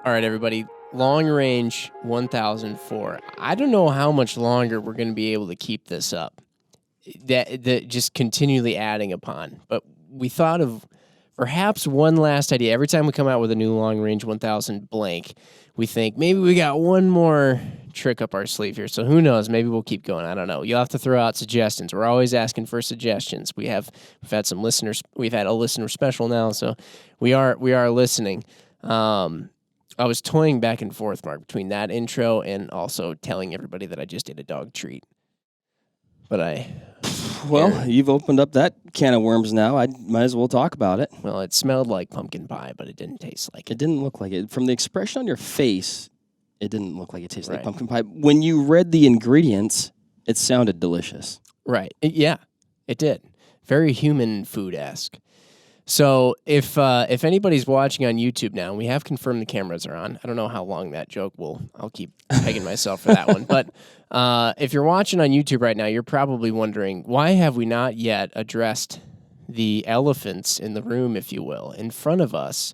All right, everybody. Long range 1004. I don't know how much longer we're going to be able to keep this up. That just continually adding upon. But we thought of perhaps one last idea. Every time we come out with a new long range 1000 blank, we think maybe we got one more trick up our sleeve here. So who knows? Maybe we'll keep going. I don't know. You'll have to throw out suggestions. We're always asking for suggestions. We've had some listeners. We've had a listener special now, so we are listening. I was toying back and forth, Mark, between that intro and also telling everybody that I just ate a dog treat. But Well, you've opened up that can of worms now. I might as well talk about it. Well, it smelled like pumpkin pie, but it didn't taste like it. It didn't look like it. From the expression on your face, it didn't look like it tasted Right. like pumpkin pie. When you read the ingredients, it sounded delicious. Right. Yeah, it did. Very human food-esque. So if anybody's watching on YouTube now, we have confirmed the cameras are on. I don't know how long that joke will. I'll keep pegging myself for that one. But if you're watching on YouTube right now, you're probably wondering, why have we not yet addressed the elephants in the room, if you will? In front of us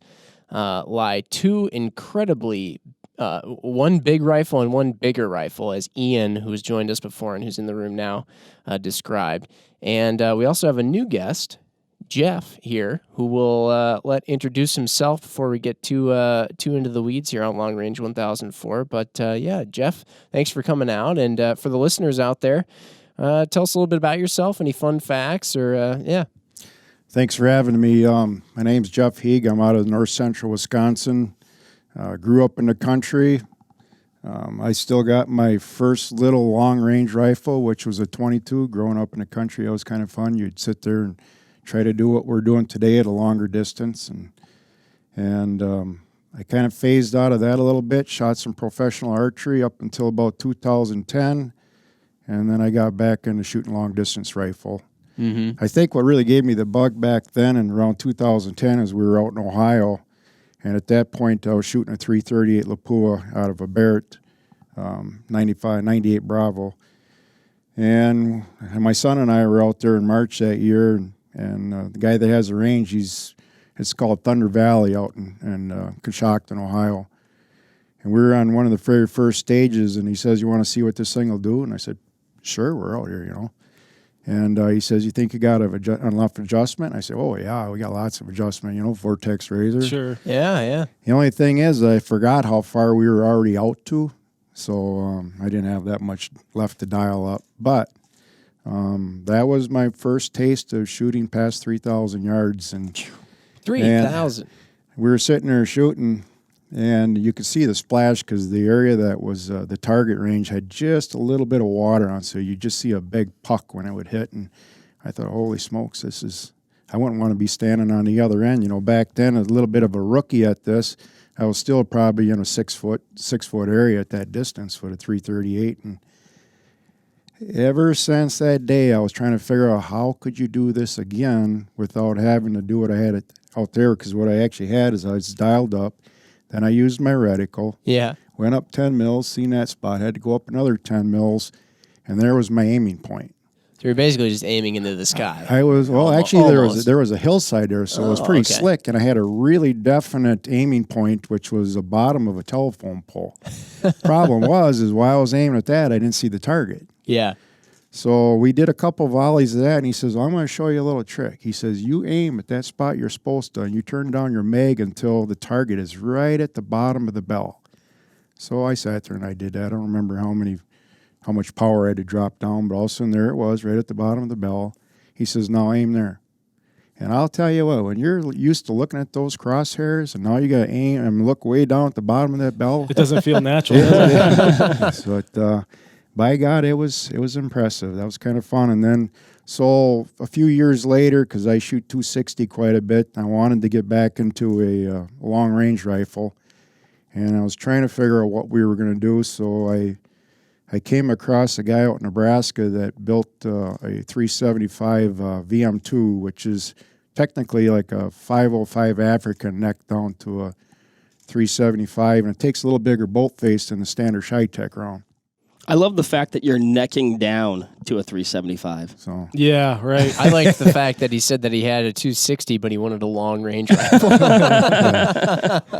lie two incredibly, one big rifle and one bigger rifle, as Ian, who's joined us before and who's in the room now, described. And we also have a new guest, Jeff here, who will introduce himself before we get too into the weeds here on Long Range 1004. But yeah, Jeff, thanks for coming out. And for the listeners out there, tell us a little bit about yourself, any fun facts, or yeah. Thanks for having me. My name's Jeff Heeg. I'm out of north central Wisconsin. Grew up in the country. I still got my first little long-range rifle, which was a .22. Growing up in the country, it was kind of fun. You'd sit there and try to do what we're doing today at a longer distance. And I kind of phased out of that a little bit, shot some professional archery up until about 2010, and then I got back into shooting long-distance rifle. Mm-hmm. I think what really gave me the bug back then and around 2010 is we were out in Ohio, and at that point I was shooting a .338 Lapua out of a Barrett 98 Bravo. And my son and I were out there in March that year, and the guy that has the range, it's called Thunder Valley out in Coshocton, Ohio. And we were on one of the very first stages, and he says, "You want to see what this thing will do?" And I said, "Sure, we're out here, you know." And he says, "You think you got enough adjustment?" I said, "Oh, yeah, we got lots of adjustment, you know, Vortex razor." Sure. Yeah. The only thing is I forgot how far we were already out to, so I didn't have that much left to dial up. But that was my first taste of shooting past 3,000 yards. And 3,000. We were sitting there shooting, and you could see the splash because the area that was the target range had just a little bit of water on, so you just see a big puck when it would hit. And I thought, holy smokes, I wouldn't want to be standing on the other end. You know, back then, a little bit of a rookie at this. I was still probably in a 6 foot area at that distance with a .338, and ever since that day, I was trying to figure out how could you do this again without having to do what I had out there, because what I actually had is I was dialed up, then I used my reticle, went up 10 mils, seen that spot, had to go up another 10 mils, and there was my aiming point. So you're basically just aiming into the sky. I was, well, actually there was a hillside there, so it was pretty okay. slick, and I had a really definite aiming point, which was the bottom of a telephone pole. Problem is while I was aiming at that, I didn't see the target. Yeah. So we did a couple volleys of that, and he says, I'm going to show you a little trick. He says, you aim at that spot you're supposed to, and you turn down your mag until the target is right at the bottom of the bell. So I sat there and I did that. I don't remember how much power I had to drop down, but all of a sudden there it was, right at the bottom of the bell. He says, now aim there. And I'll tell you what, when you're used to looking at those crosshairs, and now you got to aim and look way down at the bottom of that bell. It doesn't feel natural, does it? But by God, it was impressive. That was kind of fun. And then, so a few years later, because I shoot .260 quite a bit, I wanted to get back into a long-range rifle, and I was trying to figure out what we were going to do. So I came across a guy out in Nebraska that built a .375 VM2, which is technically like a .505 African neck down to a .375, and it takes a little bigger bolt face than the standard CheyTac round. I love the fact that you're necking down to a .375. So Yeah, right. I like the fact that he said that he had a .260, but he wanted a long range rifle.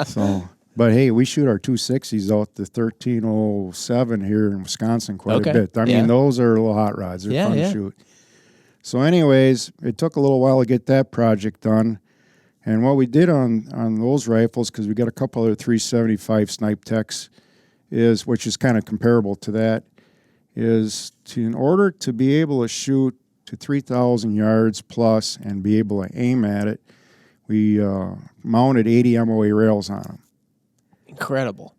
So But hey, we shoot our 260s out the 1307 here in Wisconsin quite a bit. I mean, those are little hot rods. They're fun to shoot. So anyways, it took a little while to get that project done. And what we did on those rifles, because we got a couple other 375 Snipe Techs, which is kind of comparable to that, is in order to be able to shoot to 3,000 yards plus and be able to aim at it, we mounted 80 MOA rails on them. Incredible.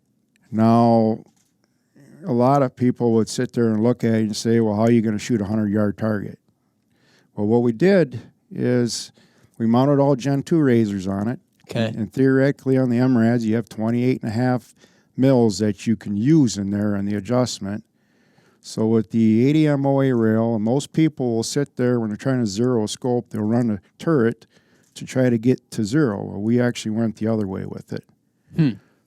Now, a lot of people would sit there and look at it and say, well, how are you going to shoot a 100-yard target? Well, what we did is we mounted all Gen 2 razors on it. Okay. And theoretically on the MRADs, you have 28.5 mils that you can use in there on the adjustment. So with the 80 MOA rail, and most people will sit there when they're trying to zero a scope, they'll run a turret to try to get to zero. Well, we actually went the other way with it.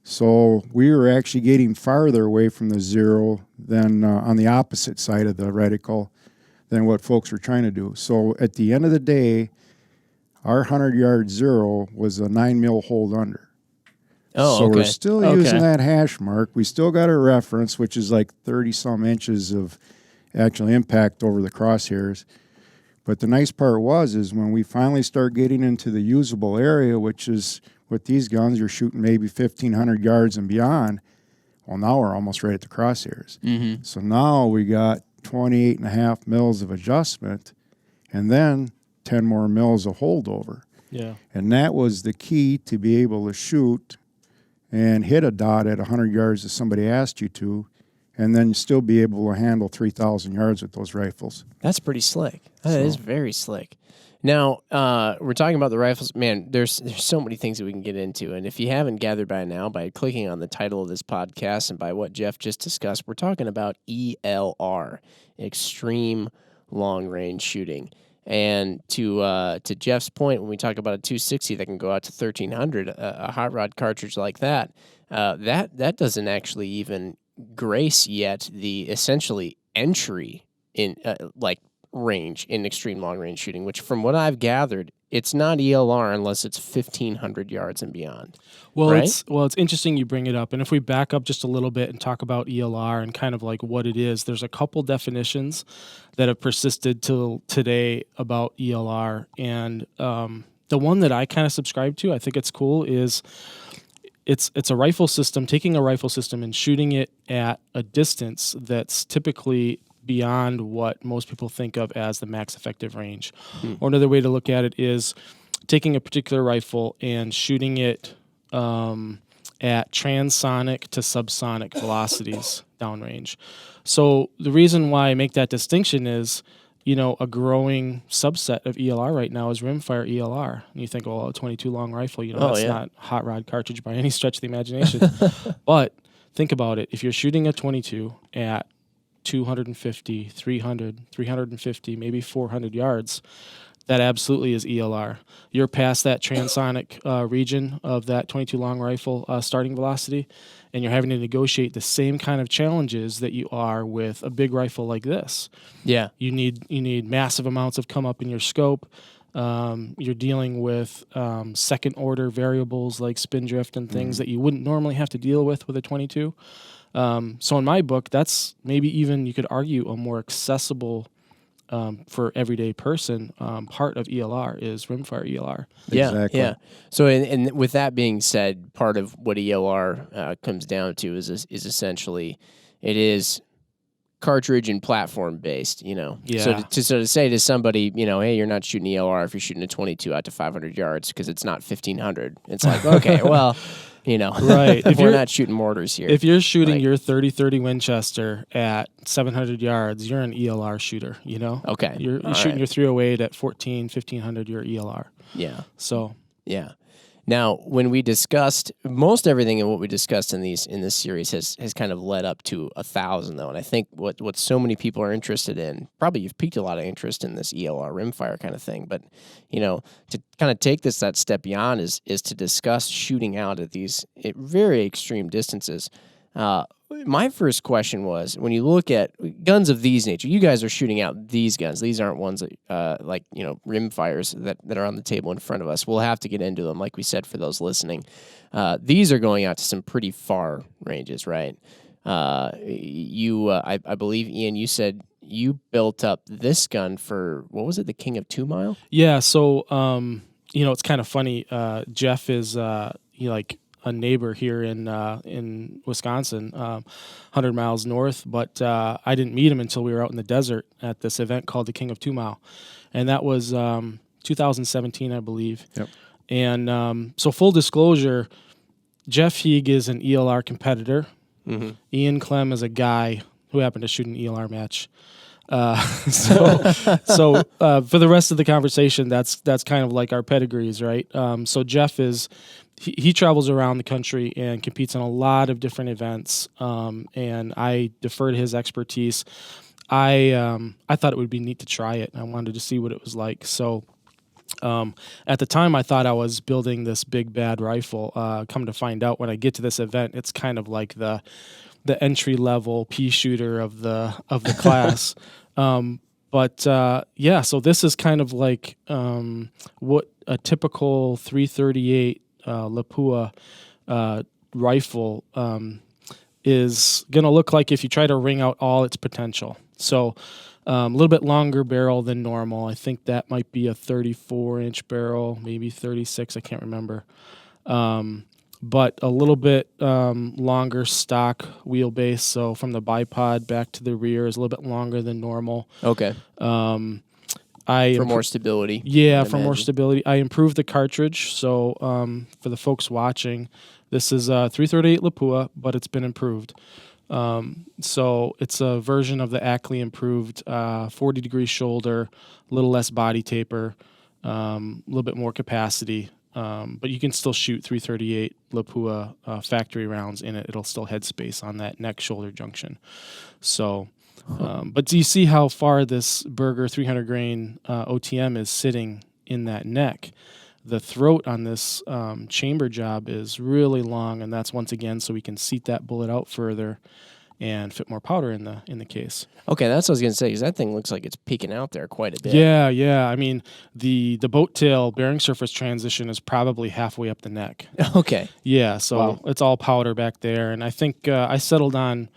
So we were actually getting farther away from the zero than on the opposite side of the reticle than what folks were trying to do. So at the end of the day, our 100-yard zero was a 9 mil hold under. Oh, so we're still using that hash mark. We still got a reference, which is like 30-some inches of actual impact over the crosshairs. But the nice part is when we finally start getting into the usable area, which is with these guns, you're shooting maybe 1,500 yards and beyond. Well, now we're almost right at the crosshairs. Mm-hmm. So now we got 28.5 mils of adjustment and then 10 more mils of holdover. Yeah. And that was the key to be able to shoot and hit a dot at 100 yards if somebody asked you to, and then still be able to handle 3,000 yards with those rifles. That's pretty slick. That is very slick. Now, we're talking about the rifles. Man, there's so many things that we can get into. And if you haven't gathered by now, by clicking on the title of this podcast and by what Jeff just discussed, we're talking about ELR, Extreme Long Range Shooting. And to Jeff's point, when we talk about a 260 that can go out to 1,300, a hot rod cartridge like that, that doesn't actually even grace yet the essentially entry in range in extreme long range shooting, which from what I've gathered, it's not ELR unless it's 1,500 yards and beyond. Well, right? It's interesting you bring it up. And if we back up just a little bit and talk about ELR and kind of like what it is, there's a couple definitions that have persisted till today about ELR. And the one that I kind of subscribe to, I think it's cool, is it's a rifle system, taking a rifle system and shooting it at a distance that's typically beyond what most people think of as the max effective range. Or another way to look at it is taking a particular rifle and shooting it at transonic to subsonic velocities downrange. So the reason why I make that distinction is, a growing subset of ELR right now is rimfire ELR. And you think, a 22 long rifle, that's not hot rod cartridge by any stretch of the imagination. But think about it. If you're shooting a 22 at 250, 300, 350, maybe 400 yards, that absolutely is ELR. You're past that transonic region of that 22 long rifle starting velocity, and you're having to negotiate the same kind of challenges that you are with a big rifle like this. Yeah. You need massive amounts of come up in your scope. You're dealing with second order variables like spin drift and things that you wouldn't normally have to deal with a 22. So in my book, that's maybe even, you could argue, a more accessible for everyday person part of ELR is rimfire ELR. Yeah, Exactly. yeah. So, and with that being said, part of what ELR comes down to is essentially it is cartridge and platform based. Yeah. So to say to somebody, hey, you're not shooting ELR if you're shooting a 22 out to 500 yards because it's not 1,500. It's like, okay, well. Right. If we're not shooting mortars here. If you're shooting your 30-30 Winchester at 700 yards, you're an ELR shooter, Okay. You're shooting your 308 at 1,500, you're ELR. Yeah. So. Yeah. Now, when we discussed most everything and what we discussed in this series has kind of led up to 1,000 though, and I think what so many people are interested in, probably you've piqued a lot of interest in this ELR rimfire kind of thing, but to kind of take this that step beyond is to discuss shooting out at these very extreme distances. My first question was, when you look at guns of these nature, you guys are shooting out these guns. These aren't ones that, like, rim fires that are on the table in front of us. We'll have to get into them, like we said, for those listening. These are going out to some pretty far ranges, right? I believe, Ian, you said you built up this gun for, what was it, the King of 2 Mile? Yeah, so, it's kind of funny. Jeff is, like a neighbor here in Wisconsin, 100 miles north, but I didn't meet him until we were out in the desert at this event called the King of 2 Mile. And that was 2017, I believe. Yep. And so full disclosure, Jeff Heeg is an ELR competitor. Mm-hmm. Ian Klemm is a guy who happened to shoot an ELR match. So for the rest of the conversation, that's kind of like our pedigrees, right? So Jeff he travels around the country and competes in a lot of different events, and I defer to his expertise. I thought it would be neat to try it. I wanted to see what it was like. So at the time, I thought I was building this big bad rifle. Come to find out, when I get to this event, it's kind of like the entry level pea shooter of the class. So this is kind of like what a typical 338 Lapua rifle is going to look like if you try to wring out all its potential. So a little bit longer barrel than normal. I think that might be a 34-inch barrel, maybe 36. I can't remember. But a little bit longer stock wheelbase. So from the bipod back to the rear is a little bit longer than normal. Okay. For more stability. Yeah, for more stability. I improved the cartridge. So for the folks watching, this is a 338 Lapua, but it's been improved. So it's a version of the Ackley improved 40-degree shoulder, a little less body taper, a little bit more capacity. But you can still shoot 338 Lapua factory rounds in it. It'll still headspace on that neck-shoulder junction. So, but do you see how far this Berger 300 grain OTM is sitting in that neck? The throat on this chamber job is really long, and that's once again so we can seat that bullet out further and fit more powder in the case. Okay, that's what I was going to say, because that thing looks like it's peeking out there quite a bit. Yeah. I mean, the boat tail bearing surface transition is probably halfway up the neck. Okay. Yeah, so It's all powder back there, and I think I settled on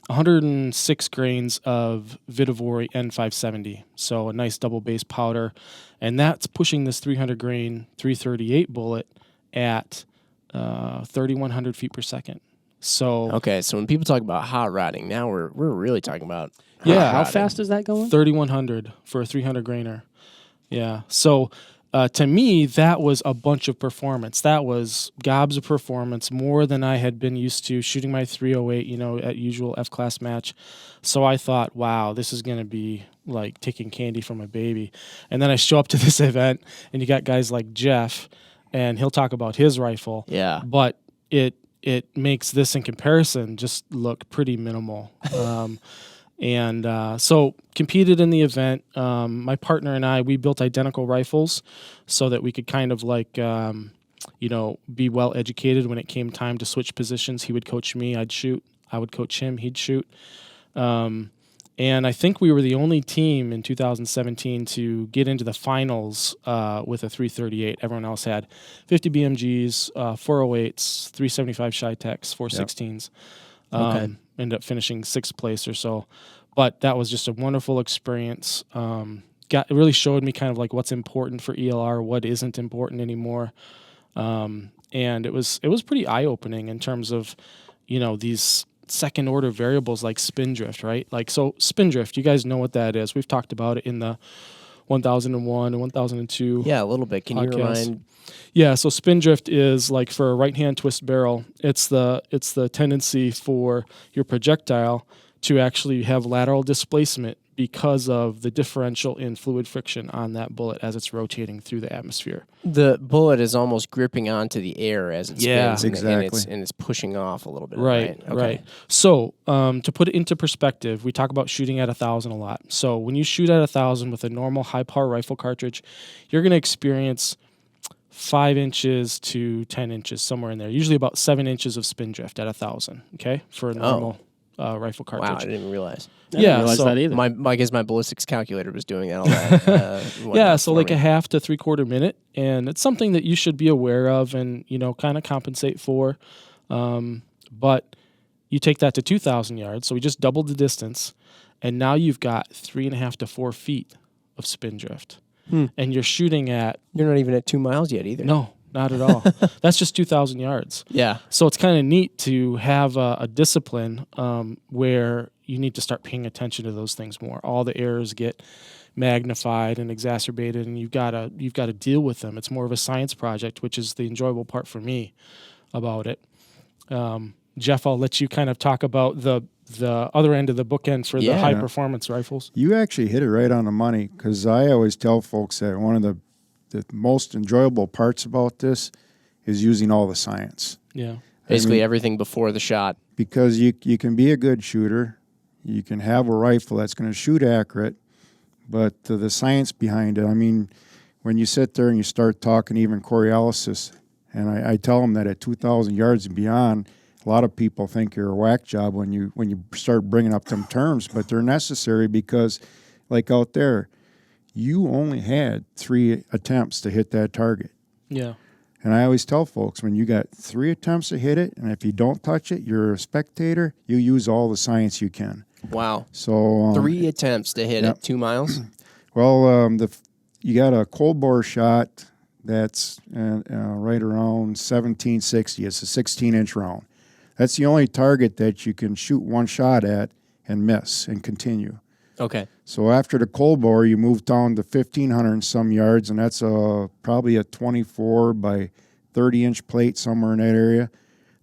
106 grains of Vitavori N570, so a nice double base powder, and that's pushing this 300 grain 338 bullet at 3,100 feet per second. So okay, so when people talk about hot rodding, now we're really talking about how fast is that going? 3,100 for a 300 grainer. Yeah. So to me, that was a bunch of performance. That was gobs of performance, more than I had been used to shooting my 308, at usual F-class match. So I thought, wow, this is going to be like taking candy from a baby. And then I show up to this event, and you got guys like Jeff, and he'll talk about his rifle. Yeah. But it makes this in comparison just look pretty minimal. So competed in the event. My partner and I, we built identical rifles so that we could kind of like, be well educated when it came time to switch positions. He would coach me, I'd shoot. I would coach him, he'd shoot. And I think we were the only team in 2017 to get into the finals with a 338. Everyone else had 50 BMGs, 408s, 375 CheyTacs, 416s. Okay. Ended up finishing 6th place or so. But that was just a wonderful experience. It really showed me kind of like what's important for ELR, what isn't important anymore. And it was pretty eye-opening in terms of, these second order variables like spin drift, right? Like, so spin drift, you guys know what that is. We've talked about it in the 1001 and 1002. Yeah, a little bit. Can you remind? Yeah, so spin drift is like for a right hand twist barrel, it's the tendency for your projectile to actually have lateral displacement because of the differential in fluid friction on that bullet as it's rotating through the atmosphere. The bullet is almost gripping onto the air as it spins, exactly. and it's pushing off a little bit. Right. So to put it into perspective, we talk about shooting at 1,000 a lot. So when you shoot at 1,000 with a normal high-power rifle cartridge, you're going to experience 5 inches to 10 inches, somewhere in there. Usually about 7 inches of spin drift at 1,000. Okay, for a normal rifle cartridge. Wow, I didn't even realize. I didn't realize that either. I guess my ballistics calculator was doing all that. Yeah, so like a half to 3/4 minute, and it's something that you should be aware of and kind of compensate for. But you take that to 2,000 yards, so we just doubled the distance, and now you've got 3.5 to 4 feet of spin drift, and you're shooting at. You're not even at 2 miles yet either. No, not at all. That's just 2,000 yards. Yeah. So it's kind of neat to have a discipline where you need to start paying attention to those things more. All the errors get magnified and exacerbated, and you've got to deal with them. It's more of a science project, which is the enjoyable part for me about it. Jeff, I'll let you kind of talk about the other end of the bookend for the high performance rifles. You actually hit it right on the money, because I always tell folks that one of the most enjoyable parts about this is using all the science. Yeah. Basically everything before the shot. Because you can be a good shooter, you can have a rifle that's going to shoot accurate, but the science behind it, I mean, when you sit there and you start talking even Coriolysis, and I tell them that at 2,000 yards and beyond, a lot of people think you're a whack job when you start bringing up them terms, but they're necessary because, like out there, you only had 3 attempts to hit that target. Yeah. And I always tell folks, when you got 3 attempts to hit it, and if you don't touch it, you're a spectator, you use all the science you can. Wow. So 3 attempts to hit it, 2 miles? Well, you got a cold bore shot that's right around 1760. It's a 16-inch round. That's the only target that you can shoot one shot at and miss and continue. Okay. So after the cold bore, you move down to 1,500 and some yards, and that's probably a 24 by 30-inch plate somewhere in that area.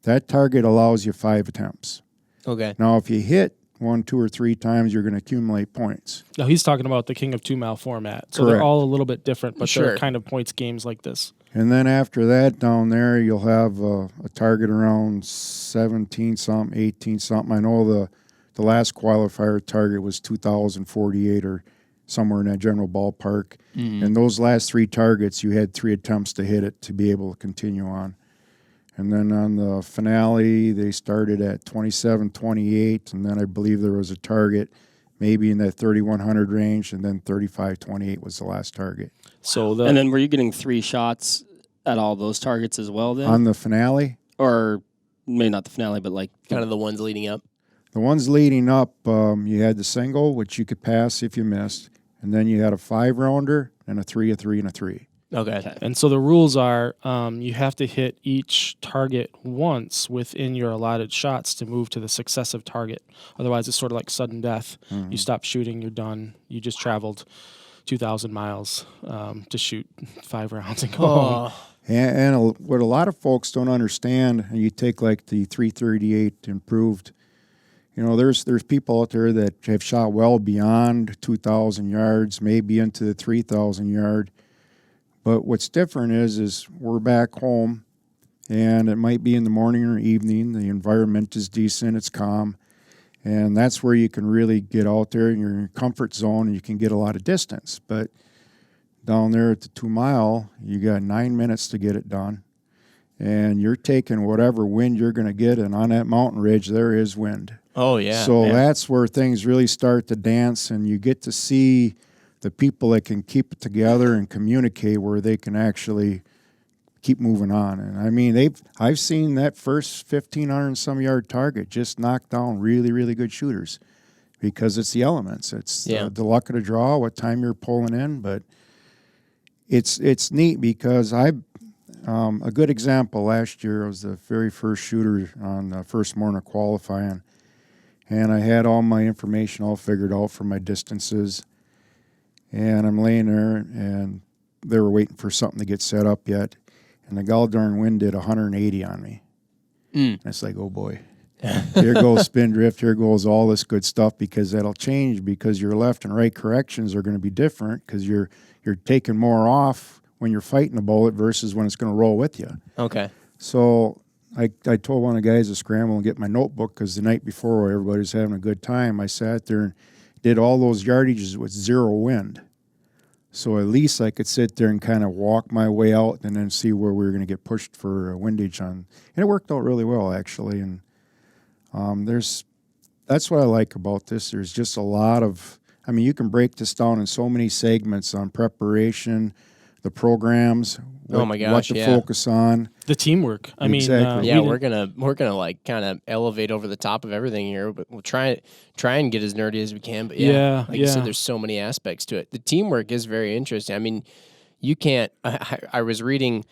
That target allows you 5 attempts. Okay. Now, if you hit 1, 2, or 3 times, you're going to accumulate points. No, he's talking about the King of 2 Mile format. So Correct. they're all a little bit different, but Sure. they're kind of points games like this. And then after that, down there, you'll have a target around 17-something, 18-something. I know the last qualifier target was 2,048 or somewhere in that general ballpark. Mm-hmm. And those last 3 targets, you had 3 attempts to hit it to be able to continue on. And then on the finale, they started at 27-28, and then I believe there was a target maybe in that 3,100 range, and then 35-28 was the last target. So and then were you getting 3 shots at all those targets as well then? On the finale? Or maybe not the finale, but like... Kind of the ones leading up? The ones leading up, you had the single, which you could pass if you missed, and then you had a 5-rounder and a 3, a 3, and a 3. Okay. And so the rules are you have to hit each target once within your allotted shots to move to the successive target. Otherwise, it's sort of like sudden death. Mm-hmm. You stop shooting, you're done. You just traveled 2,000 miles to shoot 5 rounds and go home. And what a lot of folks don't understand, and you take like the 338 improved, there's people out there that have shot well beyond 2,000 yards, maybe into the 3,000 yard. But what's different is we're back home, and it might be in the morning or evening. The environment is decent, it's calm, and that's where you can really get out there, and you're in your comfort zone, and you can get a lot of distance. But down there at the 2 mile, you got 9 minutes to get it done, and you're taking whatever wind you're going to get, and on that mountain ridge, there is wind. Oh, yeah. So that's where things really start to dance, and you get to see the people that can keep it together and communicate where they can actually keep moving on. And I mean, I've seen that first 1,500 and some yard target just knock down really, really good shooters because it's the elements. It's the luck of the draw, what time you're pulling in. But it's neat because a good example last year, I was the very first shooter on the first morning of qualifying. And I had all my information all figured out for my distances. And I'm laying there, and they were waiting for something to get set up yet. And the gall darn wind did 180 on me. And it's like, oh, boy. Here goes spin drift. Here goes all this good stuff because that'll change because your left and right corrections are going to be different because you're taking more off when you're fighting the bullet versus when it's going to roll with you. Okay. So I told one of the guys to scramble and get my notebook because the night before while everybody was having a good time, I sat there and did all those yardages with 0 wind. So at least I could sit there and kind of walk my way out and then see where we were going to get pushed for windage on. And it worked out really well, actually. And that's what I like about this. There's just a lot of, I mean, you can break this down in so many segments on preparation, the programs, what to focus on. The teamwork. I Exactly. mean, we're gonna like kind of elevate over the top of everything here, but we'll try and get as nerdy as we can. But like you said, there's so many aspects to it. The teamwork is very interesting. I mean, you can't. I was reading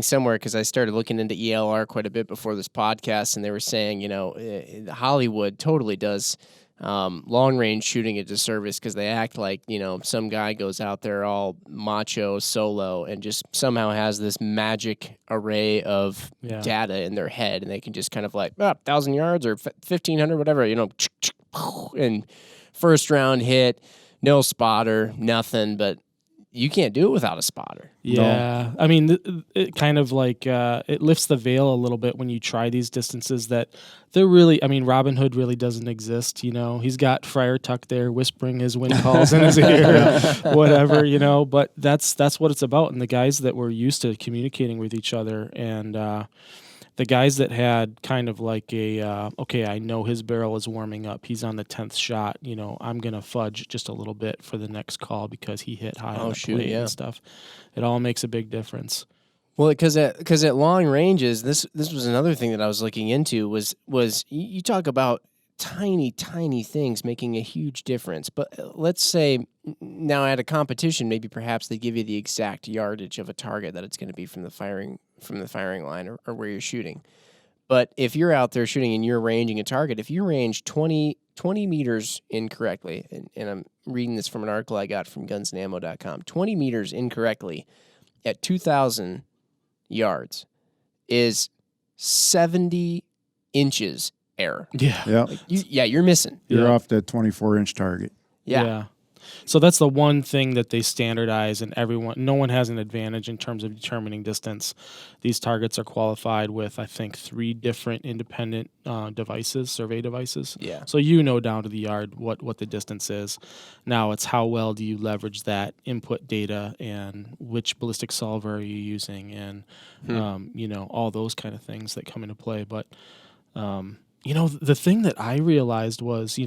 somewhere because I started looking into ELR quite a bit before this podcast, and they were saying, Hollywood totally does long range shooting a disservice because they act like, some guy goes out there all macho solo and just somehow has this magic array of data in their head, and they can just kind of like 1,000 yards or 1,500, whatever, and first round hit, no spotter, nothing, but you can't do it without a spotter. Yeah. No. I mean, it kind of like, it lifts the veil a little bit when you try these distances that they're really, I mean, Robin Hood really doesn't exist, He's got Friar Tuck there whispering his wind calls in his ear, whatever, but that's what it's about. And the guys that were used to communicating with each other and, the guys that had kind of like okay, I know his barrel is warming up. He's on the 10th shot. I'm going to fudge just a little bit for the next call because he hit high on the plate and stuff. It all makes a big difference. Well, because at long ranges, this was another thing that I was looking into was you talk about tiny things making a huge difference. But let's say now at a competition, maybe perhaps they give you the exact yardage of a target that it's going to be from the firing line or where you're shooting. But if you're out there shooting and you're ranging a target, if you range 20 meters incorrectly, and I'm reading this from an article I got from gunsandammo.com, 20 meters incorrectly at 2,000 yards is 70 inches error. Yeah. You're missing. You're off that 24-inch target. Yeah. So that's the one thing that they standardize, and no one has an advantage in terms of determining distance. These targets are qualified with, I think, 3 different independent survey devices. Yeah. So down to the yard what the distance is. Now it's how well do you leverage that input data and which ballistic solver are you using and, all those kind of things that come into play. But, the thing that I realized was,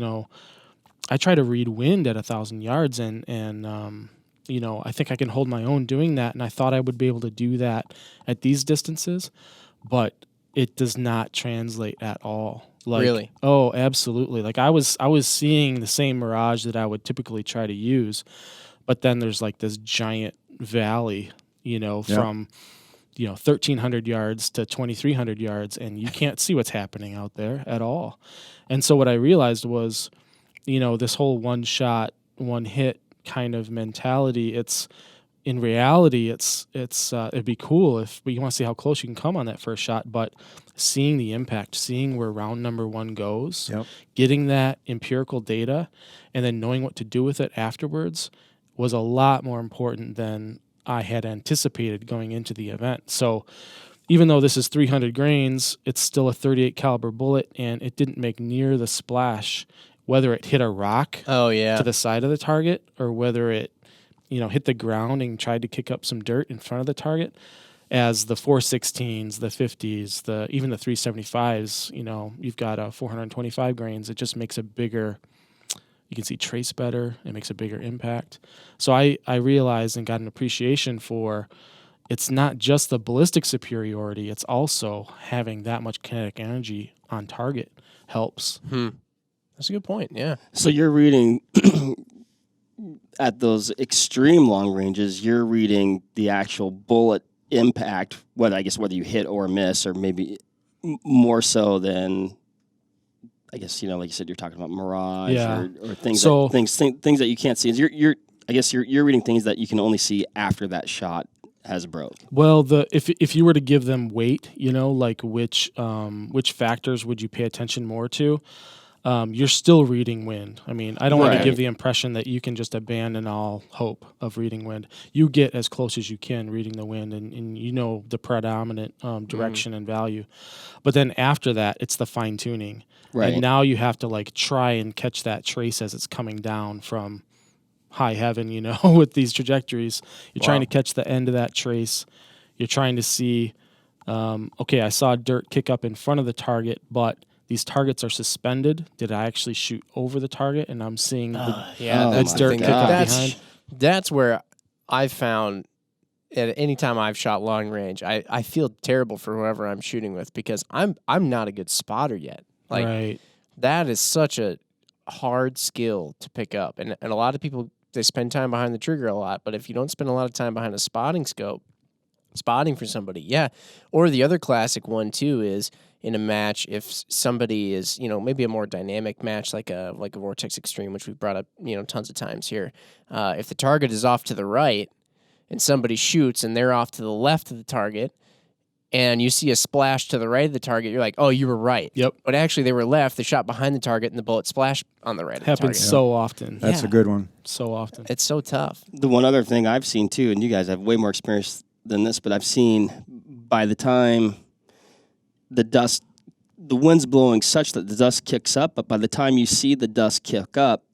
I try to read wind at 1,000 yards and I think I can hold my own doing that. And I thought I would be able to do that at these distances, but it does not translate at all. Really? Oh, absolutely. Like I was seeing the same mirage that I would typically try to use, but then there's like this giant valley, from 1,300 yards to 2,300 yards, and you can't see what's happening out there at all. And so what I realized was, this whole one shot, one hit kind of mentality, in reality, it'd be cool if you want to see how close you can come on that first shot, but seeing the impact, seeing where round number 1 goes, getting that empirical data, and then knowing what to do with it afterwards was a lot more important than I had anticipated going into the event. So even though this is 300 grains, it's still a 38 caliber bullet, and it didn't make near the splash, whether it hit a rock to the side of the target or whether it hit the ground and tried to kick up some dirt in front of the target, as the 416s, the 50s, even the 375s, you've got a 425 grains. It just makes you can see trace better. It makes a bigger impact. So I realized and got an appreciation for, it's not just the ballistic superiority, it's also having that much kinetic energy on target helps. That's a good point, yeah. So you're reading, at those extreme long ranges, you're reading the actual bullet impact, whether you hit or miss, or maybe more so than, I guess, like you said, you're talking about mirage or things, things that you can't see. You're reading things that you can only see after that shot has broke. Well, if you were to give them weight, like which factors would you pay attention more to? You're still reading wind. I mean, I don't want to give the impression that you can just abandon all hope of reading wind. You get as close as you can reading the wind, and the predominant direction and value. But then after that, it's the fine tuning. Right. And now you have to try and catch that trace as it's coming down from high heaven, with these trajectories. You're trying to catch the end of that trace. You're trying to see, okay, I saw dirt kick up in front of the target, but these targets are suspended. Did I actually shoot over the target? And I'm seeing that's dirt the thing. kick up behind. That's where I found at any time I've shot long range, I feel terrible for whoever I'm shooting with because I'm not a good spotter yet. Like Right. that is such a hard skill to pick up. And a lot of people, they spend time behind the trigger a lot, but if you don't spend a lot of time behind a spotting scope, spotting for somebody, yeah. Or the other classic one too is in a match, if somebody is, maybe a more dynamic match like a Vortex Extreme, which we've brought up, tons of times here. If the target is off to the right and somebody shoots and they're off to the left of the target, and you see a splash to the right of the target, you're like, oh, you were right. Yep. But actually they were left, they shot behind the target, and the bullet splashed on the right of the target. Happens so often. That's a good one. So often. It's so tough. The one other thing I've seen too, and you guys have way more experience than this, but I've seen by the time the wind's blowing such that the dust kicks up, but by the time you see the dust kick up,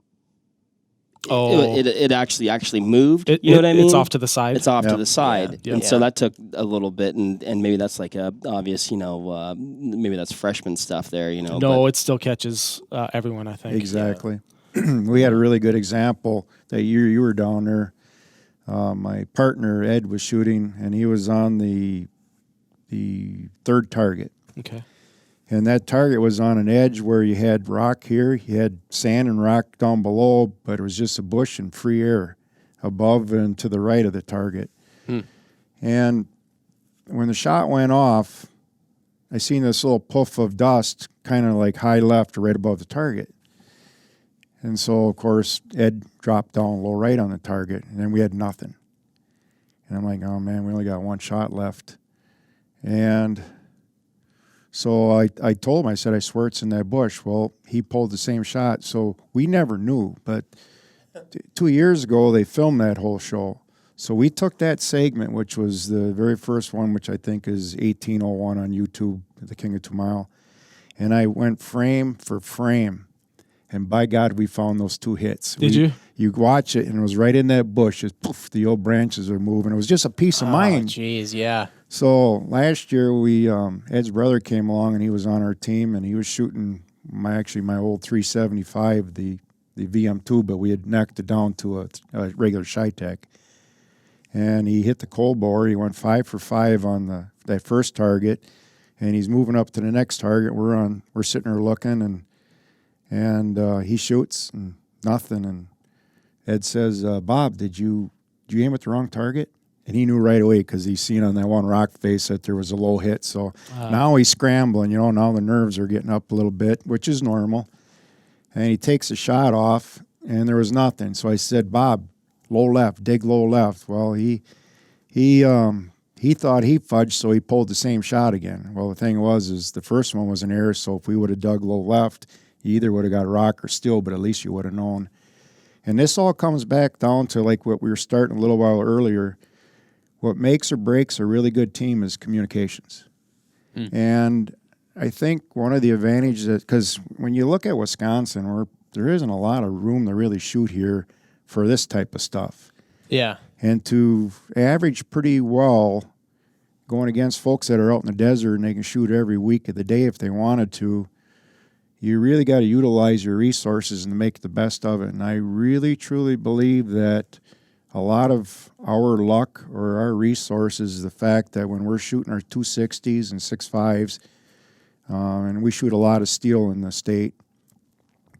it actually moved. You know what I mean? It's off to the side. It's off to the side. Yeah. And so that took a little bit, and maybe that's like a obvious, maybe that's freshman stuff there, No, it still catches everyone, I think. Exactly. We had a really good example that year you were down there. My partner, Ed, was shooting, and he was on the third target. Okay. And that target was on an edge where you had rock here, you had sand and rock down below, but it was just a bush and free air above and to the right of the target. And when the shot went off, I seen this little puff of dust kind of like high left right above the target. And so, of course, Ed dropped down low right on the target, and then we had nothing. And I'm like, oh, man, we only got one shot left. And so I told him, I said, I swear it's in that bush. Well, he pulled the same shot, so we never knew. But 2 years ago, they filmed that whole show. So we took that segment, which was the very first one, which I think is 1801 on YouTube, The King of 2 Mile, and I went frame for frame. And by God, we found those 2 hits. Did you? You watch it, and it was right in that bush. Just poof, the old branches are moving. It was just a piece of mind. Jeez, yeah. So last year, Ed's brother came along, and he was on our team, and he was shooting my old 375, the VM2, but we had knocked it down to a regular CheyTac. And he hit the cold bore. He went 5 for 5 on that first target, and he's moving up to the next target. We're sitting there looking, and he shoots and nothing. And Ed says, Bob, did you aim at the wrong target? And he knew right away because he's seen on that one rock face that there was a low hit. So now he's scrambling. Now the nerves are getting up a little bit, which is normal. And he takes a shot off, and there was nothing. So I said, Bob, low left, dig low left. Well, he thought he fudged, so he pulled the same shot again. Well, the thing is the first one was an error, so if we would have dug low left, you either would have got rock or steel, but at least you would have known. And this all comes back down to like what we were starting a little while earlier. What makes or breaks a really good team is communications. And I think one of the advantages, because when you look at Wisconsin, there isn't a lot of room to really shoot here for this type of stuff. Yeah. And to average pretty well going against folks that are out in the desert and they can shoot every week of the day if they wanted to, you really got to utilize your resources and make the best of it. And I really, truly believe that a lot of our luck or our resources is the fact that when we're shooting our 260s and 6.5s, and we shoot a lot of steel in the state,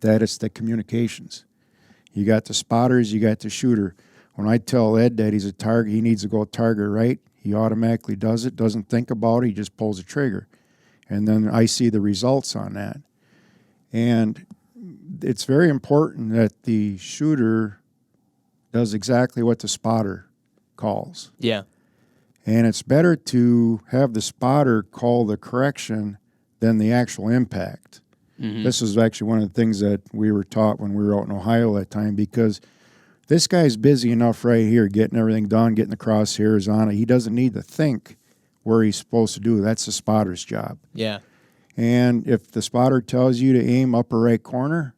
that it's the communications. You got the spotters, you got the shooter. When I tell Ed that he's a target, he needs to go target right, he automatically does it, doesn't think about it, he just pulls the trigger. And then I see the results on that. And it's very important that the shooter does exactly what the spotter calls. Yeah. And it's better to have the spotter call the correction than the actual impact. Mm-hmm. This is actually one of the things that we were taught when we were out in Ohio that time, because this guy's busy enough right here getting everything done, getting the crosshairs on it. He doesn't need to think where he's supposed to do. That's the spotter's job. Yeah. And if the spotter tells you to aim upper right corner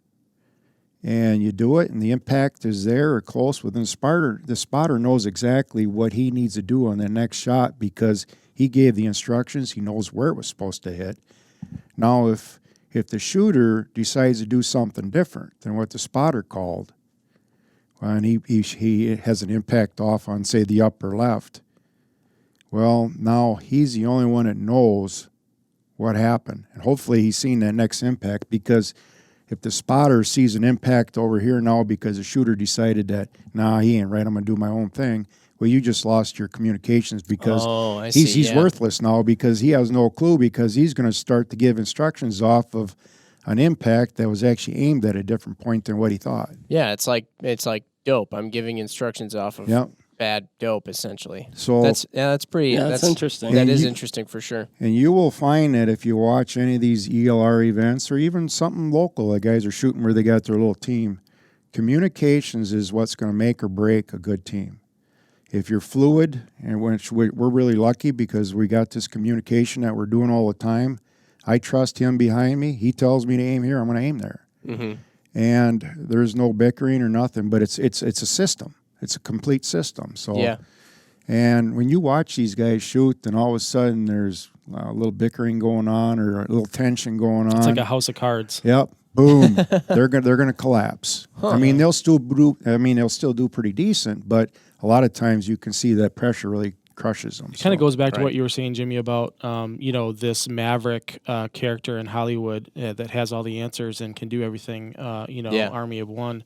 and you do it, and the impact is there or close within the spotter knows exactly what he needs to do on the next shot because he gave the instructions. He knows where it was supposed to hit. Now, if the shooter decides to do something different than what the spotter called, and he has an impact off on, say, the upper left, well, now he's the only one that knows what happened. And hopefully he's seen that next impact, because if the spotter sees an impact over here now because the shooter decided that, nah, he ain't right, I'm going to do my own thing, well, you just lost your communications because he's worthless now because he has no clue, because he's going to start to give instructions off of an impact that was actually aimed at a different point than what he thought. Yeah, it's like dope. I'm giving instructions off of bad dope, essentially. So that's pretty. Yeah, that's interesting. That is interesting for sure. And you will find that if you watch any of these ELR events or even something local, the guys are shooting where they got their little team, communications is what's going to make or break a good team. If you're fluid, and which we're really lucky because we got this communication that we're doing all the time. I trust him behind me. He tells me to aim here, I'm going to aim there. Mm-hmm. And there's no bickering or nothing, but it's a system. It's a complete system. So, yeah. And when you watch these guys shoot, then all of a sudden there's a little bickering going on or a little tension going on. It's like a house of cards. Yep. Boom. They're gonna collapse. Huh. I mean, they'll still do pretty decent, but a lot of times you can see that pressure really crushes them. It kind of goes back to what you were saying, Jimmy, about this maverick character in Hollywood that has all the answers and can do everything. Army of one.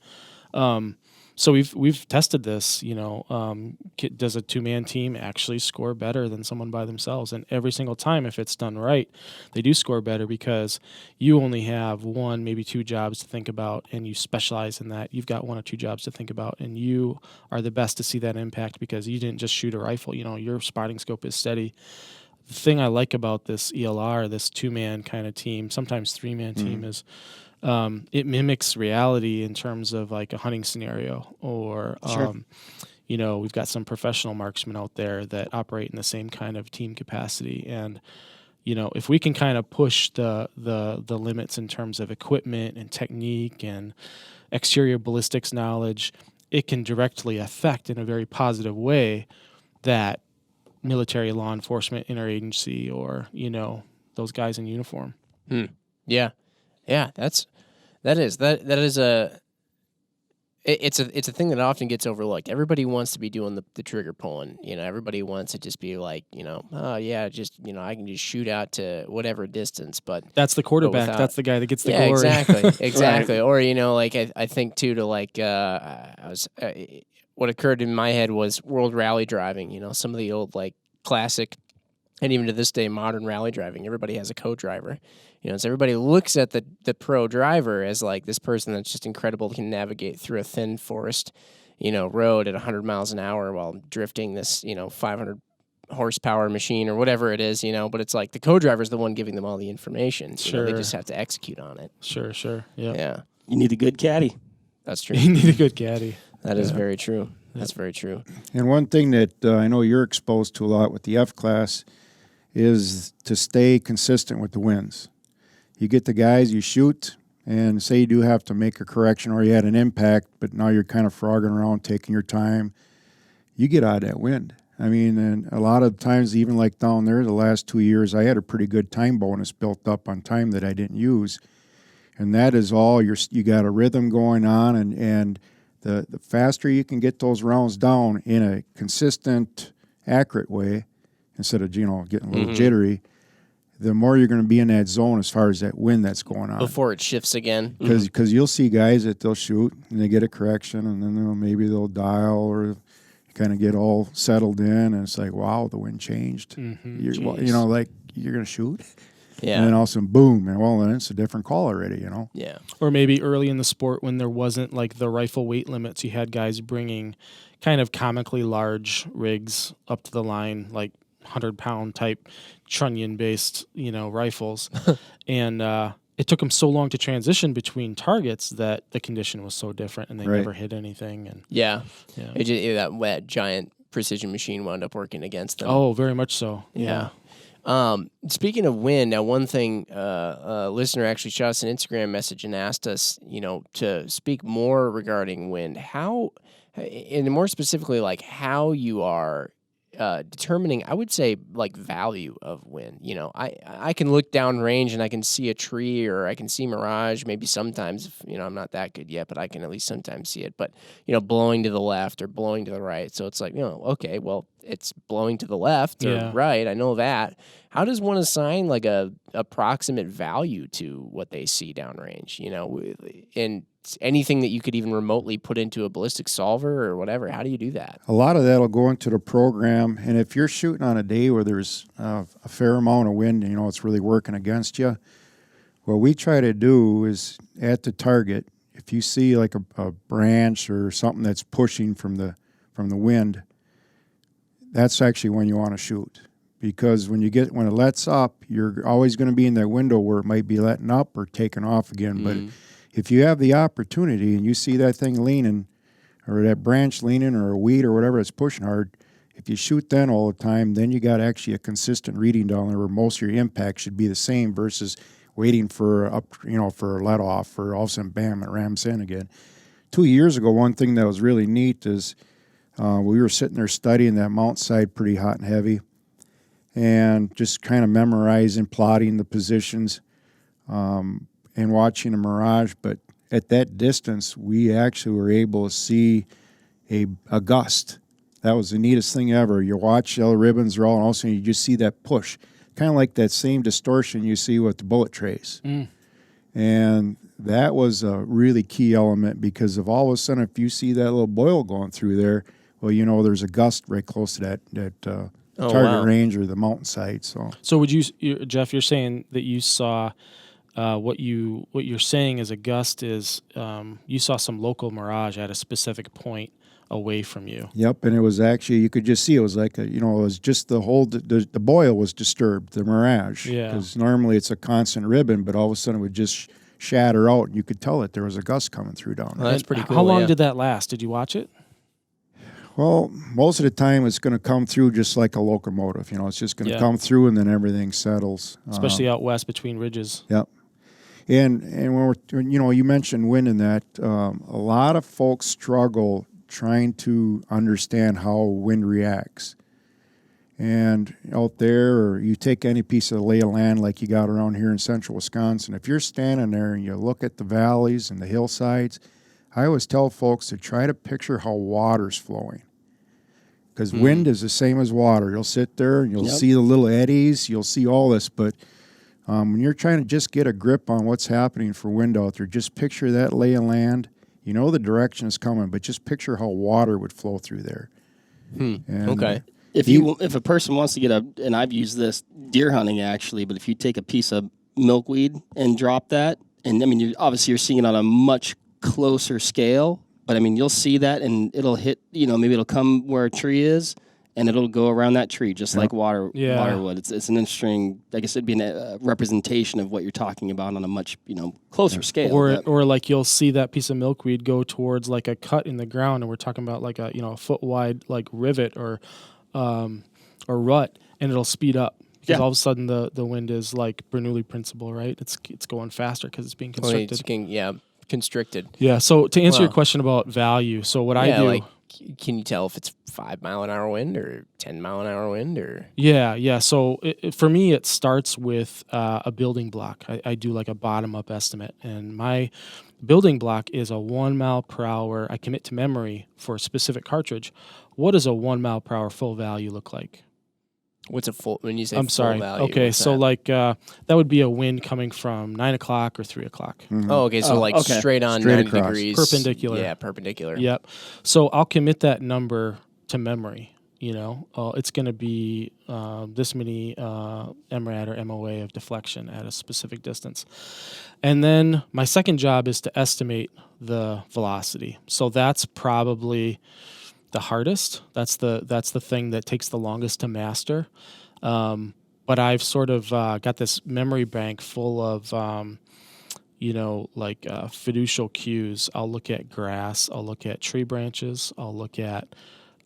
So we've tested this. Does a two-man team actually score better than someone by themselves? And every single time, if it's done right, they do score better because you only have one, maybe two jobs to think about, and you specialize in that. You've got one or two jobs to think about, and you are the best to see that impact because you didn't just shoot a rifle. Your spotting scope is steady. The thing I like about this ELR, this two-man kind of team, sometimes three-man team, is it mimics reality in terms of like a hunting scenario or, we've got some professional marksmen out there that operate in the same kind of team capacity. And, if we can kind of push the limits in terms of equipment and technique and exterior ballistics knowledge, it can directly affect in a very positive way that military law enforcement interagency or, those guys in uniform. Yeah. Yeah, that is a thing that often gets overlooked. Everybody wants to be doing the trigger pulling. Everybody wants to just be like, I can just shoot out to whatever distance. But that's the quarterback. That's the guy that gets the glory. Exactly. Right. Or I think too to what occurred in my head was world rally driving. Some of the old classic. And even to this day, modern rally driving, everybody has a co-driver. So everybody looks at the pro driver as like this person that's just incredible, can navigate through a thin forest, road at 100 miles an hour while drifting this, 500 horsepower machine or whatever it is, But it's like the co-driver is the one giving them all the information. So they just have to execute on it. Sure. Yeah. You need a good caddy. That's true. You need a good caddy. That is very true. That's very true. And one thing that I know you're exposed to a lot with the F-class is to stay consistent with the winds. You get the guys, you shoot, and say you do have to make a correction or you had an impact, but now you're kind of frogging around, taking your time. You get out of that wind. I mean, and a lot of times, even like down there, the last 2 years, I had a pretty good time bonus built up on time that I didn't use. And that is all, you got a rhythm going on, and the faster you can get those rounds down in a consistent, accurate way, instead of, getting a little jittery, the more you're going to be in that zone as far as that wind that's going on. Before it shifts again. Because you'll see guys that they'll shoot and they get a correction and then maybe they'll dial or kind of get all settled in and it's like, wow, the wind changed. You're going to shoot? Yeah. And then all of a sudden, boom, and then it's a different call already, Yeah. Or maybe early in the sport when there wasn't like the rifle weight limits, you had guys bringing kind of comically large rigs up to the line, like 100-pound type trunnion-based, rifles. And it took them so long to transition between targets that the condition was so different and they never hit anything. And that giant precision machine wound up working against them. Oh, very much so. Yeah. Speaking of wind, now one thing, a listener actually shot us an Instagram message and asked us, to speak more regarding wind. How, and more specifically, like how you are determining, I would say, like value of wind. I can look down range and I can see a tree or I can see mirage. Maybe sometimes, if, I'm not that good yet, but I can at least sometimes see it. But blowing to the left or blowing to the right. So it's like, okay, well, it's blowing to the left or right. I know that. How does one assign like a approximate value to what they see downrange? And anything that you could even remotely put into a ballistic solver or whatever. How do you do that? A lot of that will go into the program, and if you're shooting on a day where there's a fair amount of wind, it's really working against you, what we try to do is at the target, if you see like a branch or something that's pushing from the wind, that's actually when you want to shoot. Because when it lets up, you're always going to be in that window where it might be letting up or taking off again. But if you have the opportunity and you see that thing leaning or that branch leaning or a weed or whatever that's pushing hard, if you shoot then all the time, then you got actually a consistent reading down there where most of your impact should be the same versus waiting for for a let off or all of a sudden, bam, it rams in again. 2 years ago, one thing that was really neat is we were sitting there studying that mountainside pretty hot and heavy and just kind of memorizing, plotting the positions and watching a mirage. But at that distance, we actually were able to see a gust. That was the neatest thing ever. You watch all the ribbons roll, and all of a sudden you just see that push, kind of like that same distortion you see with the bullet trays. And that was a really key element because of all of a sudden, if you see that little boil going through there, well, there's a gust right close to that target range or the mountainside. So would you, Jeff? You're saying that you saw what you're saying as a gust is you saw some local mirage at a specific point away from you. Yep, and it was actually, you could just see it was like it was just the whole the boil was disturbed, the mirage. Yeah. Because normally it's a constant ribbon, but all of a sudden it would just shatter out, and you could tell that there was a gust coming through down there. Well, that's pretty cool. How long did that last? Did you watch it? Well, most of the time it's going to come through just like a locomotive. It's just going to come through and then everything settles. Especially out west between ridges. Yep. And when you mentioned wind in that, a lot of folks struggle trying to understand how wind reacts. And out there, or you take any piece of lay of land like you got around here in central Wisconsin, if you're standing there and you look at the valleys and the hillsides, I always tell folks to try to picture how water's flowing. Because wind is the same as water. You'll sit there and you'll see the little eddies, you'll see all this, but when you're trying to just get a grip on what's happening for wind out there, just picture that lay of land. You know the direction is coming, but just picture how water would flow through there. And okay. If a person wants to get and I've used this deer hunting actually, but if you take a piece of milkweed and drop that, and I mean, you're seeing it on a much closer scale, but I mean, you'll see that and it'll hit, maybe it'll come where a tree is and it'll go around that tree just like water would. It's an interesting, I guess it'd be a representation of what you're talking about on a much, closer scale. Or like you'll see that piece of milkweed go towards like a cut in the ground, and we're talking about like a, a foot wide like rivet or rut, and it'll speed up. Because all of a sudden the wind is like Bernoulli principle, right? It's going faster because it's being constricted. Constricted. Yeah. So to answer your question about value, so what I do, can you tell if it's 5 mile an hour wind or 10 mile an hour wind or? Yeah. So for me, it starts with a building block. I do like a bottom up estimate, and my building block is a 1 mile per hour. I commit to memory for a specific cartridge. What does a 1 mile per hour full value look like? What's a full, when you say I'm full sorry. value? Okay, so that? Like that would be a wind coming from 9 o'clock or 3 o'clock. Mm-hmm. Oh, okay. So straight on straight 90 across. degrees. Perpendicular. Yeah, perpendicular. Yep. So I'll commit that number to memory. It's going to be this many MRAD or MOA of deflection at a specific distance. And then my second job is to estimate the velocity. So that's probably the hardest. That's the thing that takes the longest to master. But I've sort of got this memory bank full of, fiducial cues. I'll look at grass. I'll look at tree branches. I'll look at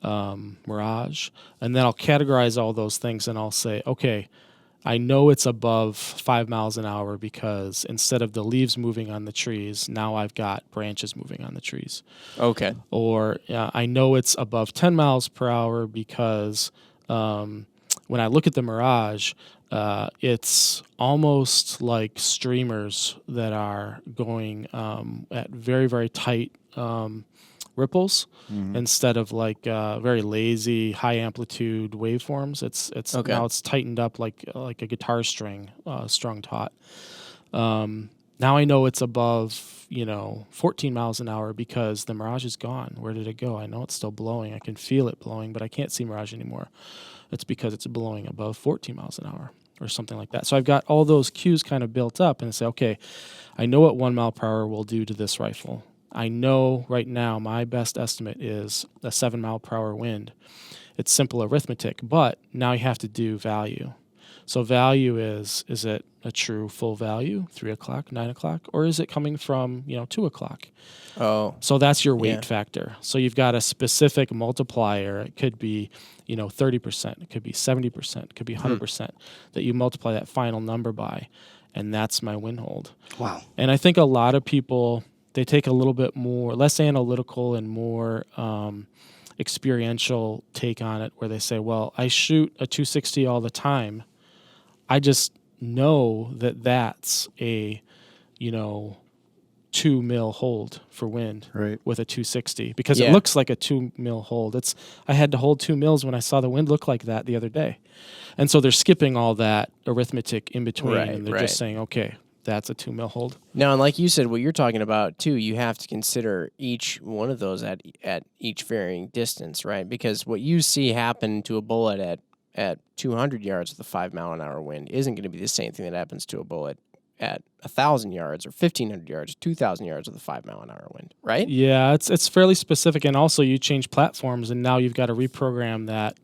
mirage. And then I'll categorize all those things and I'll say, okay, I know it's above 5 miles an hour because instead of the leaves moving on the trees, now I've got branches moving on the trees. Okay. Or I know it's above 10 miles per hour because when I look at the mirage, it's almost like streamers that are going at very, very tight ripples instead of like very lazy, high amplitude waveforms. It's Okay. now it's tightened up like a guitar string strung taut. Now I know it's above 14 miles an hour because the mirage is gone. Where did it go? I know it's still blowing. I can feel it blowing, but I can't see mirage anymore. It's because it's blowing above 14 miles an hour or something like that. So I've got all those cues kind of built up and I say, okay, I know what 1 mile per hour will do to this rifle. I know right now my best estimate is a 7 mile per hour wind. It's simple arithmetic, but now you have to do value. So value is it a true full value, 3 o'clock, 9 o'clock, or is it coming from 2 o'clock? Oh. So that's your weight Yeah. factor. So you've got a specific multiplier. It could be 30%, it could be 70%, it could be 100% that you multiply that final number by, and that's my wind hold. Wow. And I think a lot of people, they take a little bit more, less analytical and more experiential take on it, where they say, well, I shoot a 260 all the time. I just know that that's a 2 mil hold for wind Right. with a 260 because Yeah. it looks like a 2 mil hold. I had to hold 2 mils when I saw the wind look like that the other day. And so they're skipping all that arithmetic in between Right, and they're right. just saying, okay, that's a 2 mil hold. Now, and like you said, what you're talking about too, you have to consider each one of those at each varying distance, right? Because what you see happen to a bullet at 200 yards with a 5 mile an hour wind isn't going to be the same thing that happens to a bullet at 1,000 yards or 1,500 yards, 2,000 yards with a 5 mile an hour wind, right? Yeah, it's fairly specific. And also you change platforms and now you've got to reprogram that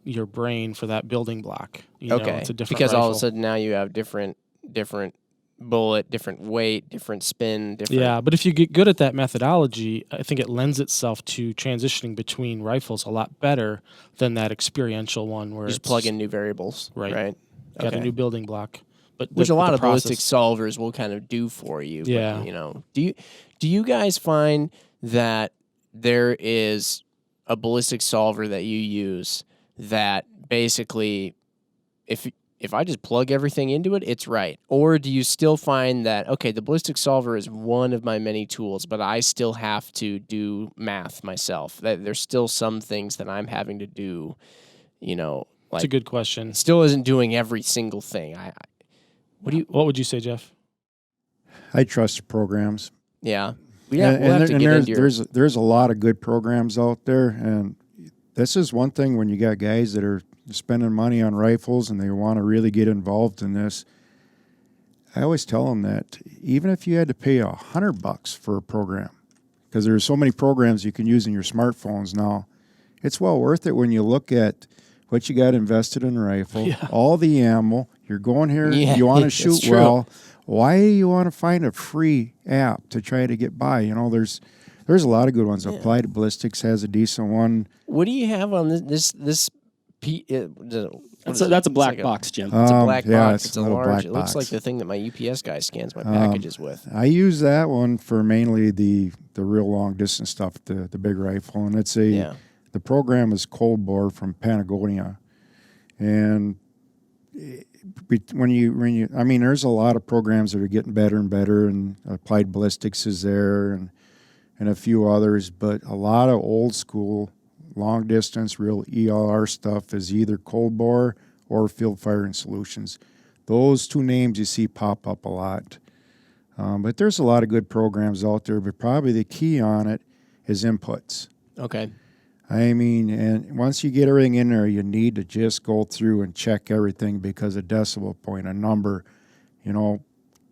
your brain for that building block. Okay. It's a different because all of a rifle. sudden now you have different bullet, different weight, different spin, different. Yeah, but if you get good at that methodology, I think it lends itself to transitioning between rifles a lot better than that experiential one where Just it's plug in new variables, Right. right? got Okay. a new building block. But Which a lot of process, ballistic solvers will kind of do for you. Yeah. But, do you guys find that there is a ballistic solver that you use that basically, if I just plug everything into it, it's right? Or do you still find that, okay, the ballistic solver is one of my many tools, but I still have to do math myself? That there's still some things that I'm having to do, it's a good question. still isn't doing every single thing. What would you say, Jeff? I trust the programs. Yeah. And We'll have to and get into your... there's a lot of good programs out there, and this is one thing when you got guys that are spending money on rifles and they want to really get involved in this. I always tell them that even if you had to pay $100 for a program, because there's so many programs you can use in your smartphones now, it's well worth it when you look at what you got invested in a rifle, all the ammo. You're going here, Yeah, you want to that's shoot true. well. Why do you want to find a free app to try to get by? There's a lot of good ones. Applied Ballistics has a decent one. What do you have on this That's a black box, Jim. It's a black yeah, box. It's a little large. black It looks box. like the thing that my UPS guy scans my packages with. I use that one for mainly the real long distance stuff, the big rifle, and it's the program is Cold Bore from Patagonia, and there's a lot of programs that are getting better and better, and Applied Ballistics is there, and a few others, but a lot of old school long distance real ELR stuff is either Cold Bore or Field Firing Solutions. Those two names you see pop up a lot. But there's a lot of good programs out there, but probably the key on it is inputs. Okay. And once you get everything in there, you need to just go through and check everything, because a decimal point, a number,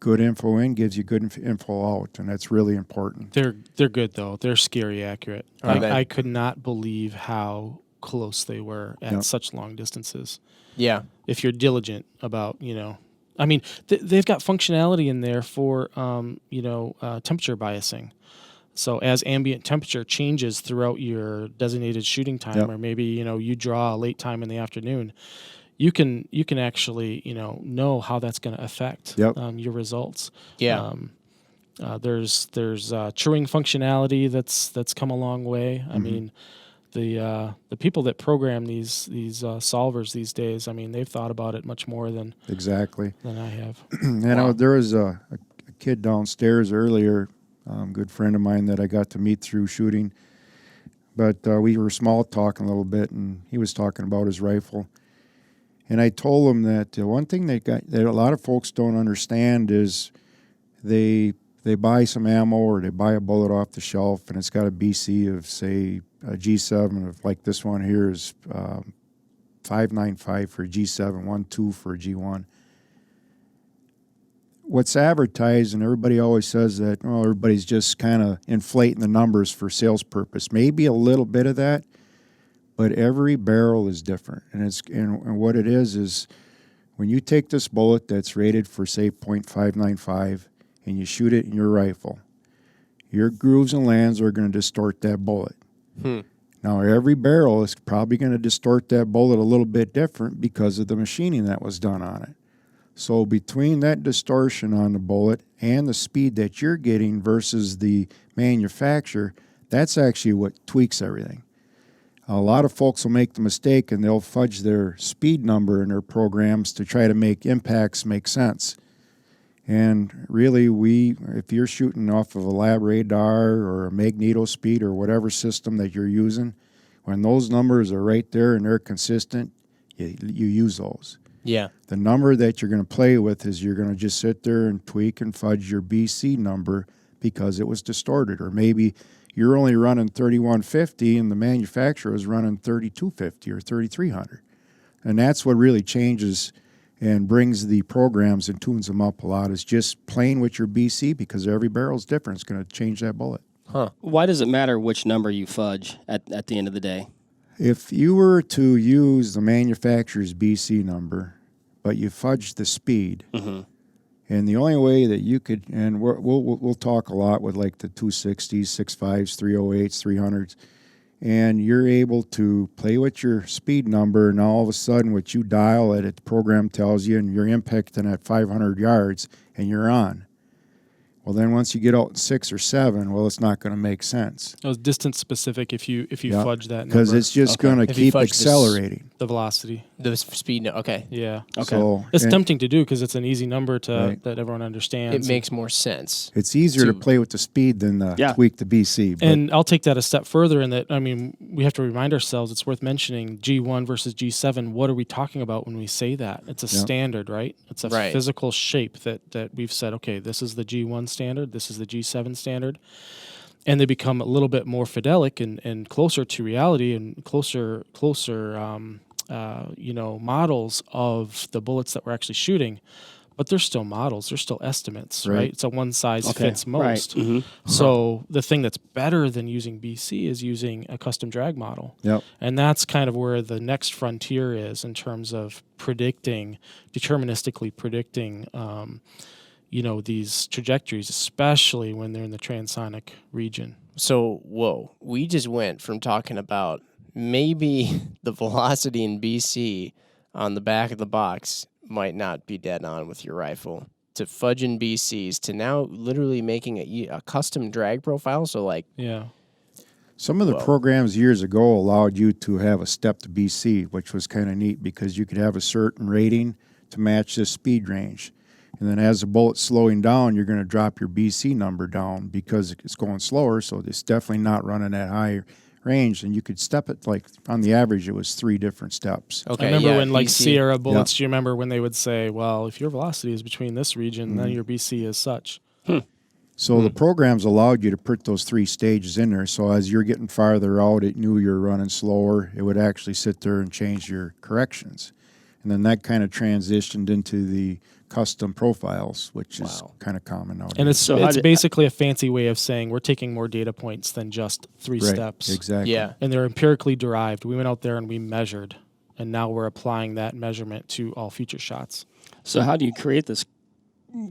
good info in gives you good info out, and that's really important. They're good though. They're scary accurate. Are they? I could not believe how close they were at such long distances. Yeah. If you're diligent about, they've got functionality in there for, temperature biasing. So as ambient temperature changes throughout your designated shooting time, or maybe, you draw a late time in the afternoon, you can actually know how that's going to affect Yep. your results. Yeah. There's chewing functionality that's come a long way. I mean, the people that program these solvers these days, I mean, they've thought about it much more than Exactly. I have. There was a kid downstairs earlier, good friend of mine that I got to meet through shooting. But we were small talking a little bit, and he was talking about his rifle. And I told him that one thing that a lot of folks don't understand is they buy some ammo or they buy a bullet off the shelf, and it's got a BC of, say, a G7 of like this one here is 595 for a G7, 1.2 for a G1. What's advertised, and everybody always says that, everybody's just kind of inflating the numbers for sales purpose. Maybe a little bit of that, but every barrel is different. And what it is when you take this bullet that's rated for, say, .595, and you shoot it in your rifle, your grooves and lands are going to distort that bullet. Now, every barrel is probably going to distort that bullet a little bit different because of the machining that was done on it. So between that distortion on the bullet and the speed that you're getting versus the manufacturer, that's actually what tweaks everything. A lot of folks will make the mistake and they'll fudge their speed number in their programs to try to make impacts make sense. And really, if you're shooting off of a lab radar or a magneto speed or whatever system that you're using, when those numbers are right there and they're consistent, you use those. Yeah. The number that you're going to play with is you're going to just sit there and tweak and fudge your BC number because it was distorted. Or maybe you're only running 3150 and the manufacturer is running 3250 or 3300. And that's what really changes and brings the programs and tunes them up a lot, is just playing with your BC because every barrel is different. It's going to change that bullet. Huh. Why does it matter which number you fudge at the end of the day? If you were to use the manufacturer's BC number, but you fudge the speed, and the only way that you could, and we'll talk a lot with like the 260s, 65s, 308s, 300s, and you're able to play with your speed number, and all of a sudden what you dial it, the program tells you, and you're impacting at 500 yards, and you're on. Well, then once you get out 6 or 7, well, it's not going to make sense. It was distance specific if you fudge that number. Because it's just going to keep accelerating. The velocity. The speed. Okay. Yeah. Okay. So, It's tempting to do because it's an easy number Right. that everyone understands. It makes more sense. It's easier to play with the speed than tweak the BC. But And I'll take that a step further in that, I mean, we have to remind ourselves, it's worth mentioning G1 versus G7. What are we talking about when we say that? It's a standard, right? It's a Right. physical shape that we've said, okay, this is the G1 standard, this is the G7 standard. And they become a little bit more fidelic and closer to reality and closer models of the bullets that we're actually shooting. But they're still models. They're still estimates, right? It's a one size fits most. Right. So the thing that's better than using BC is using a custom drag model. Yep. And that's kind of where the next frontier is in terms of deterministically predicting, these trajectories, especially when they're in the transonic region. So, whoa, we just went from talking about maybe the velocity in BC on the back of the box might not be dead on with your rifle, to fudging BCs, to now literally making a custom drag profile. So, like, Yeah. some of the programs years ago allowed you to have a stepped BC, which was kind of neat because you could have a certain rating to match the speed range. And then as the bullet's slowing down, you're going to drop your BC number down because it's going slower, so it's definitely not running that high range. And you could step it, like, on the average, it was 3 different steps. okay, I remember when, like, BC Sierra bullets, do you remember when they would say, well, if your velocity is between this region, then your BC is such? So the programs allowed you to put those 3 stages in there. So as you're getting farther out, it knew you're running slower. It would actually sit there and change your corrections. And then that kind of transitioned into the custom profiles, which is kind of common nowadays. And it's basically a fancy way of saying we're taking more data points than just 3 steps. Exactly. Yeah. And they're empirically derived. We went out there and we measured, and now we're applying that measurement to all future shots. So how do you create this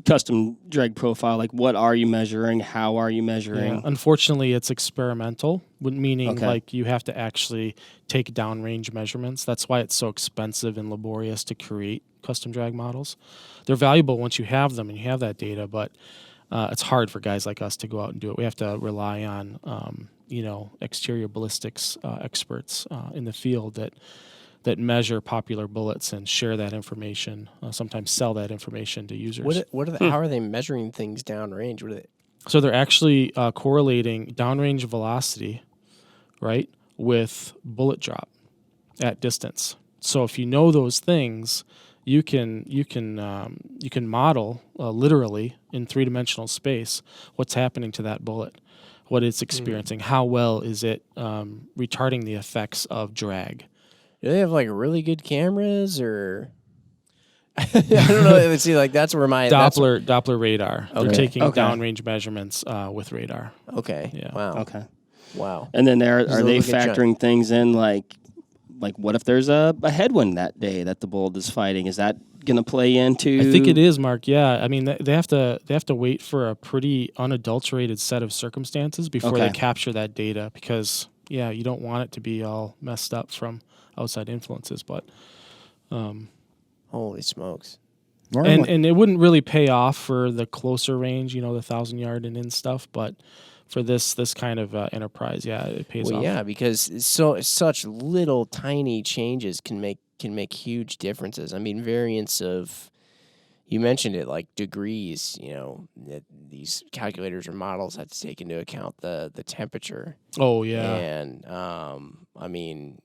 custom drag profile? Like, what are you measuring? How are you measuring? Yeah. Unfortunately, it's experimental, meaning Okay. like you have to actually take downrange measurements. That's why it's so expensive and laborious to create custom drag models. They're valuable once you have them and you have that data, but it's hard for guys like us to go out and do it. We have to rely on exterior ballistics experts in the field that measure popular bullets and share that information. Sometimes sell that information to users. How are they measuring things downrange? So they're actually correlating downrange velocity, right, with bullet drop at distance. So if you know those things, you can model literally in 3-dimensional space what's happening to that bullet, what it's experiencing, how well is it retarding the effects of drag. Do they have like really good cameras or? I don't know. Let's see. Like that's where my Doppler radar. Okay. They're taking Okay. downrange measurements with radar. Okay. Yeah. Wow. Okay. Wow. And then are a they look at factoring things in like what if there's a headwind that day that the bullet is fighting? Is that going to play into? I think it is, Mark. Yeah, I mean they have to wait for a pretty unadulterated set of circumstances before Okay. they capture that data because you don't want it to be all messed up from outside influences. But Holy smokes. Normally, and it wouldn't really pay off for the closer range, the 1,000-yard and in stuff, but for this kind of enterprise, it pays Well, off. yeah, because such little tiny changes can make huge differences. I mean, variance of, you mentioned it, like degrees. That these calculators or models have to take into account the temperature. Oh yeah, And I mean,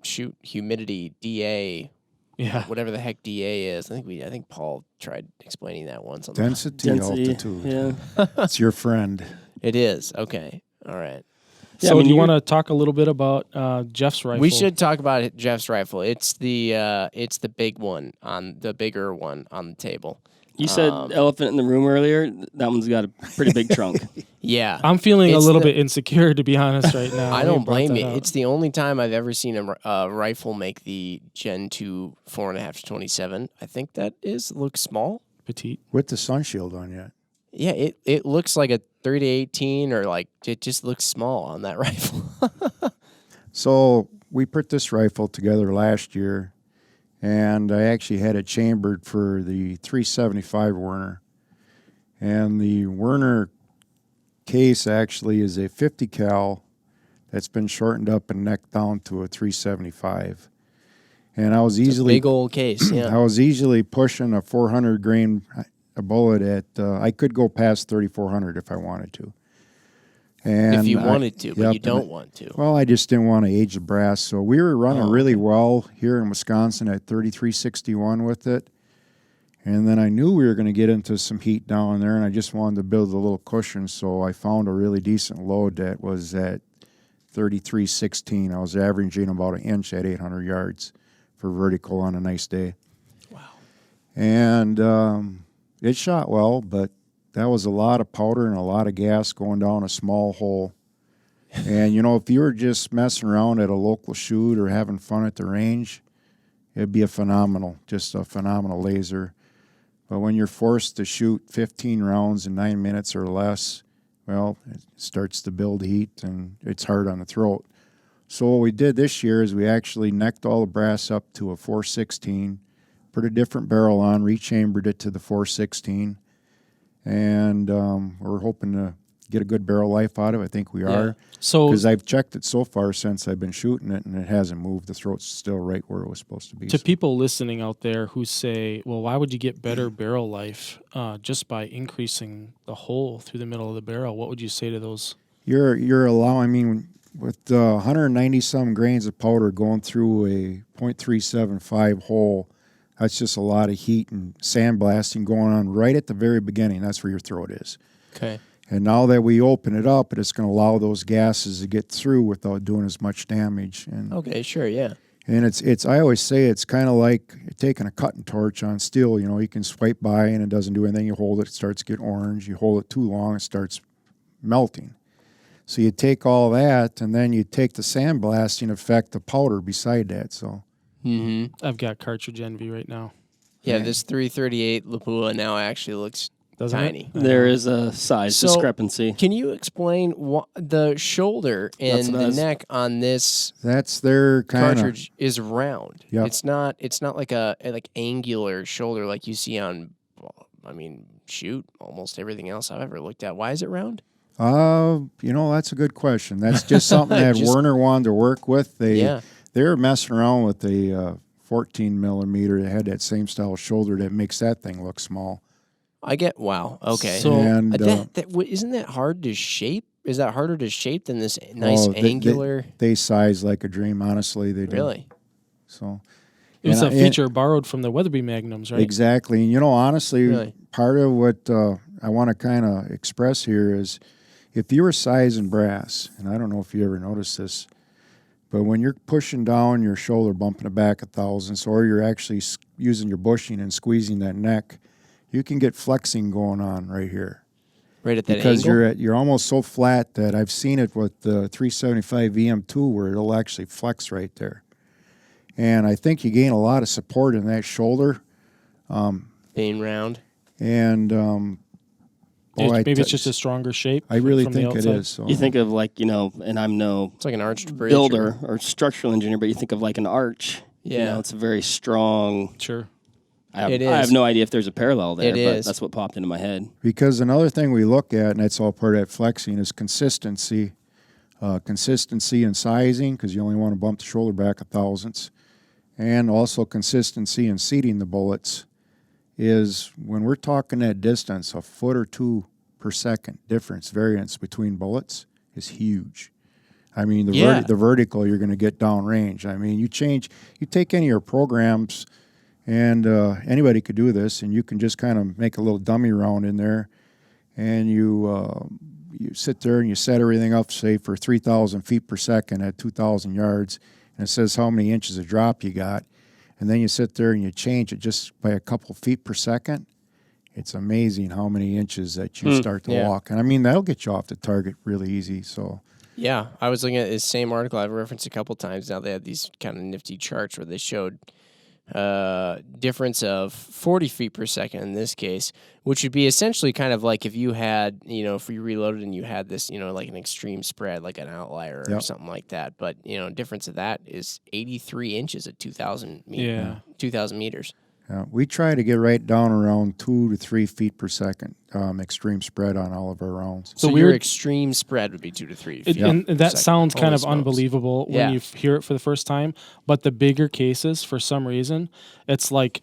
humidity, DA, yeah. whatever the heck DA is. I think Paul tried explaining that once. On density, altitude. Yeah. It's your friend. It is okay. All right. Yeah, So I mean, do you you're- want to talk a little bit about Jeff's rifle? We should talk about Jeff's rifle. It's the bigger one on the table. You said elephant in the room earlier. That one's got a pretty big trunk. Yeah. I'm feeling a It's little the- bit insecure, to be honest, right now. I You don't brought blame that you. up. It's the only time I've ever seen a rifle make the Gen 2 4.5 to 27. I think that looks small. petite. With the sun shield on yet. Yeah, it looks like a 30-18 or like it just looks small on that rifle. So we put this rifle together last year, and I actually had it chambered for the 375 Werner. And the Werner case actually is a 50 cal that's been shortened up and necked down to a 375. And I was easily Big old case. I Yeah. was easily pushing a 400 grain a bullet at. I could go past 3,400 if I wanted to. And If you wanted to, but yep, you don't want to. Well, I just didn't want to age the brass, so we were running Oh, really well here in Wisconsin at 3361 with it. And then I knew we were going to get into some heat down there, and I just wanted to build a little cushion, so I found a really decent load that was at 3316. I was averaging about an inch at 800 yards for vertical on a nice day. Wow. And it shot well, but that was a lot of powder and a lot of gas going down a small hole. And, if you were just messing around at a local shoot or having fun at the range, it'd be just a phenomenal laser. But when you're forced to shoot 15 rounds in 9 minutes or less, well, it starts to build heat and it's hard on the throat. So what we did this year is we actually necked all the brass up to a 416, put a different barrel on, rechambered it to the 416, and we're hoping to get a good barrel life out of it. I think we are. So Because I've checked it so far since I've been shooting it, and it hasn't moved. The throat's still right where it was supposed to be. to So people listening out there who say, well, why would you get better barrel life just by increasing the hole through the middle of the barrel? What would you say to those? you're allowing, with 190 some grains of powder going through a .375 hole, that's just a lot of heat and sandblasting going on right at the very beginning. That's where your throat is. Okay. And now that we open it up, it's going to allow those gases to get through without doing as much damage. And Okay. Sure. Yeah. And it's I always say it's kind of like taking a cutting torch on steel. You can swipe by and it doesn't do anything. You hold it, it starts to get orange. You hold it too long, it starts melting. So you take all that, and then you take the sandblasting effect of powder beside that. So Mm-hmm. I've got cartridge envy right now. Yeah, this 338 Lapua now actually looks Doesn't tiny. There is a size So- discrepancy. Can you explain the shoulder That's and what I the was- neck on this That's their kind of cartridge is round? Yep. It's not like a like angular shoulder like you see on, I mean, shoot, almost everything else I've ever looked at. Why is it round? that's a good question. That's just something that Just- Werner wanted to work with. Yeah. They were messing around with the 14 millimeter. They had that same style shoulder that makes that thing look small. I get, wow, okay. So- And Isn't that hard to shape? Is that harder to shape than this nice they- angular? they size like a dream. Honestly, they do. Really? So It was and a I- feature borrowed from the Weatherby Magnums, right? exactly. And honestly, Really? part of what I want to kind of express here is, if you were sizing brass, and I don't know if you ever noticed this, but when you're pushing down your shoulder, bumping it back a thousandths, or you're actually using your bushing and squeezing that neck, you can get flexing going on right here. Right at that Because angle? you're almost so flat that I've seen it with the 375 VM2 where it'll actually flex right there. And I think you gain a lot of support in that shoulder. Being round. And Maybe it's just a stronger shape. I really from the think it outside. is. So. You think of like, and I'm no It's like an arched bridge. builder or structural engineer, but you think of like an arch. Yeah. It's a very strong. Sure. It I have is. no idea if there's a parallel there, It but is. that's what popped into my head. Because another thing we look at, and that's all part of that flexing, is consistency. Consistency in sizing, because you only want to bump the shoulder back a thousandths. And also consistency in seating the bullets is when we're talking that distance, a foot or two per second difference, variance between bullets is huge. I mean, Yeah. the vertical you're going to get downrange. I mean, you take any of your programs, and anybody could do this, and you can just kind of make a little dummy round in there, and you sit there and you set everything up, say, for 3,000 feet per second at 2,000 yards, and it says how many inches of drop you got, and then you sit there and you change it just by a couple feet per second. It's amazing how many inches that you start to yeah. walk. And, I mean, that'll get you off the target really easy, so... Yeah, I was looking at this same article I've referenced a couple times now. They had these kind of nifty charts where they showed difference of 40 feet per second in this case, which would be essentially kind of like if you had, if you reloaded and you had this, like an extreme spread, like an outlier or Yep. something like that. But, difference of that is 83 inches at 2,000 meters. We try to get right down around 2 to 3 feet per second extreme spread on all of our rounds. So So your we're- extreme spread would be 2 to 3 feet. And per that second. sounds kind Holy of smokes. unbelievable when Yeah. you hear it for the first time. But the bigger cases, for some reason, it's like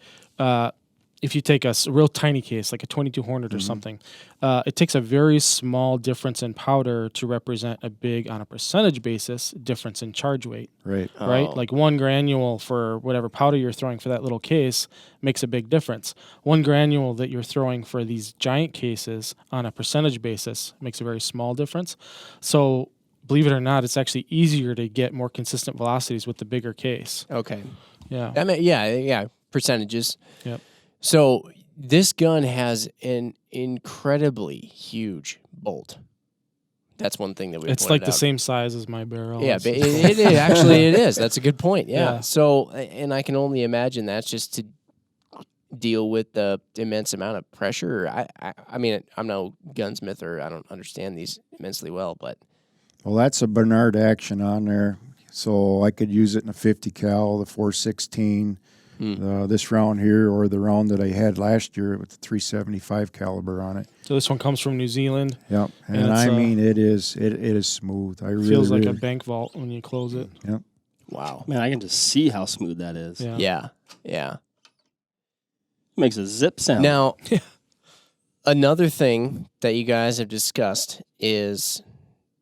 if you take a real tiny case, like a 22 Hornet or something, it takes a very small difference in powder to represent a big, on a percentage basis, difference in charge weight. Right. Right? Oh. Like one granule for whatever powder you're throwing for that little case makes a big difference. One granule that you're throwing for these giant cases on a percentage basis makes a very small difference. So believe it or not, it's actually easier to get more consistent velocities with the bigger case. Okay. Yeah. I mean, yeah, percentages. Yep. So this gun has an incredibly huge bolt. That's one thing that we. It's like the same size as my barrel. Yeah, It's- but it is actually it is. That's a good point. Yeah. Yeah. So, and I can only imagine that's just to deal with the immense amount of pressure. I mean, I'm no gunsmith or I don't understand these immensely well, but Well, that's a Bernard action on there. So I could use it in a 50 cal, the 416, this round here, or the round that I had last year with the 375 caliber on it. So this one comes from New Zealand. Yep. And And it's, I mean, it is smooth. I really Feels like a really, bank vault when you close it. Yep. wow. Man, I can just see how smooth that is. Yeah. Yeah. Makes a zip sound. Now, another thing that you guys have discussed is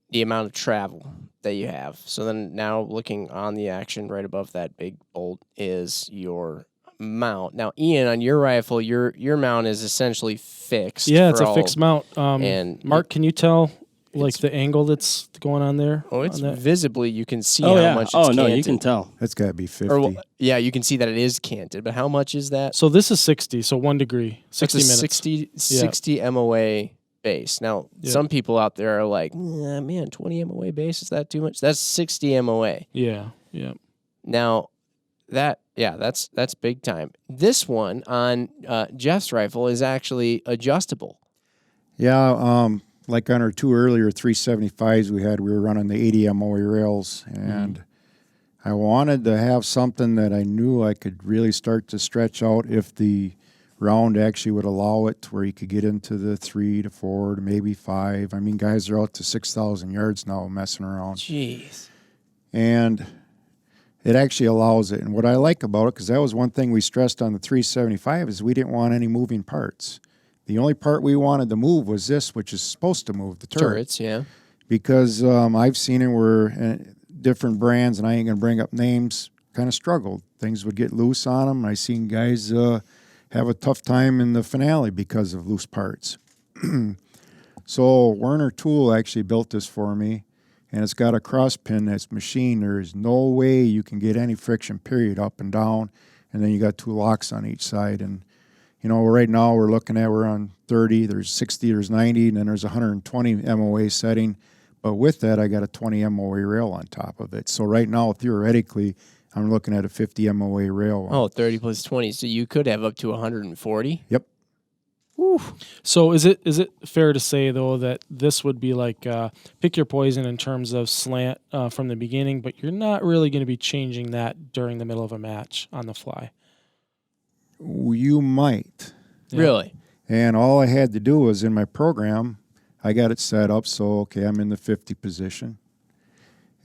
the amount of travel that you have. So then now looking on the action right above that big bolt is your mount. Now, Ian, on your rifle, your mount is essentially fixed. Yeah, it's for a all- fixed mount. and Mark, can you tell like it's- the angle that's going on there? Oh, it's on that? visibly, you can see oh how yeah. much it's Oh no, you canted. can tell. that's got to be 50. Or, yeah, you can see that it is canted, but how much is that? So this is 60, so 1 degree, 60 It's a minutes. 60 MOA base. Now, Yeah. some people out there are like, man, 20 MOA base, is that too much? That's 60 MOA. Yeah, yeah. Now, that's big time. This one on Jeff's rifle is actually adjustable. Yeah, like on our two earlier 375s we were running the 80 MOA rails, and I wanted to have something that I knew I could really start to stretch out if the round actually would allow it, to where you could get into the 3 to 4 to maybe 5. I mean, guys are out to 6,000 yards now messing around. Jeez. And it actually allows it. And what I like about it, because that was one thing we stressed on the 375, is we didn't want any moving parts. The only part we wanted to move was this, which is supposed to move, the turret. Turrets, yeah. Because I've seen it where different brands, and I ain't going to bring up names, kind of struggled. Things would get loose on them. I seen guys have a tough time in the finale because of loose parts. So Werner Tool actually built this for me, and it's got a cross pin that's machined. There is no way you can get any friction, period, up and down, and then you got 2 locks on each side. And you know, right now we're on 30, there's 60, there's 90, and then there's 120 MOA setting. But with that, I got a 20 MOA rail on top of it. So right now, theoretically, I'm looking at a 50 MOA rail. Oh, 30 plus 20. So you could have up to 140? Yep. Woo. So is it fair to say, though, that this would be like pick your poison in terms of slant from the beginning, but you're not really going to be changing that during the middle of a match on the fly? You might. Yeah. Really? And all I had to do was in my program, I got it set up so, okay, I'm in the 50 position.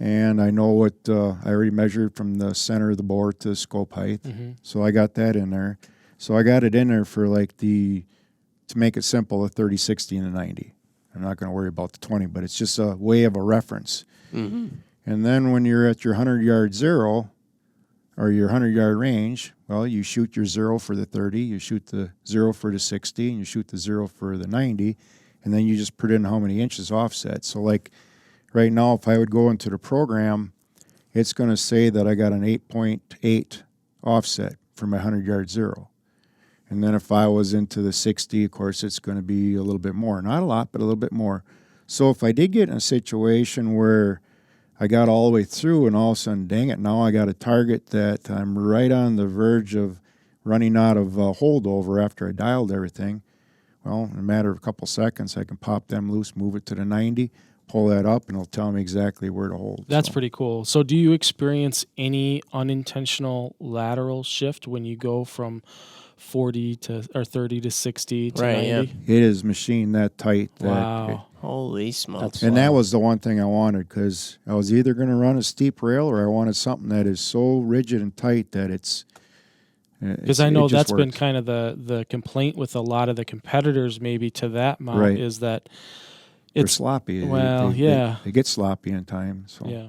And I know what I already measured from the center of the bore to scope height. Mm-hmm. So I got that in there. So I got it in there for to make it simple, a 30, 60, and a 90. I'm not going to worry about the 20, but it's just a way of a reference. Mm-hmm. And then when you're at your 100-yard zero, or your 100-yard range, well, you shoot your 0 for the 30, you shoot the 0 for the 60, and you shoot the 0 for the 90, and then you just put in how many inches offset. So like right now, if I would go into the program, it's going to say that I got an 8.8 offset for my 100-yard 0. And then if I was into the 60, of course, it's going to be a little bit more. Not a lot, but a little bit more. So if I did get in a situation where I got all the way through and all of a sudden, dang it, now I got a target that I'm right on the verge of running out of holdover after I dialed everything, well, in a matter of a couple seconds, I can pop them loose, move it to the 90, pull that up, and it'll tell me exactly where to hold. That's pretty cool. So do you experience any unintentional lateral shift when you go from 40 to or 30 to 60 to 90? Yeah. It is machined that tight. Wow. Holy smokes. And that was the one thing I wanted, because I was either going to run a steep rail or I wanted something that is so rigid and tight that it's because I know that's been works. kind of the complaint with a lot of the competitors maybe to that mount Right. is that They're it's sloppy. Well, yeah. They get sloppy in time. So. yeah.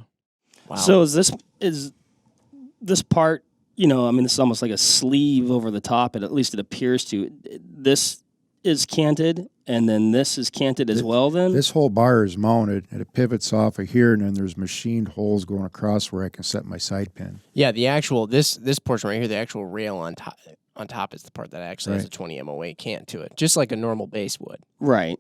Wow. So is this part, you know, I mean, this is almost like a sleeve over the top, at least it appears to. This is canted, and then this is canted as well then? This whole bar is mounted, and it pivots off of here, and then there's machined holes going across where I can set my side pin. Yeah, the actual this portion right here, the actual rail on top is the part that actually has Right. a 20 MOA cant to it, just like a normal base would. Right.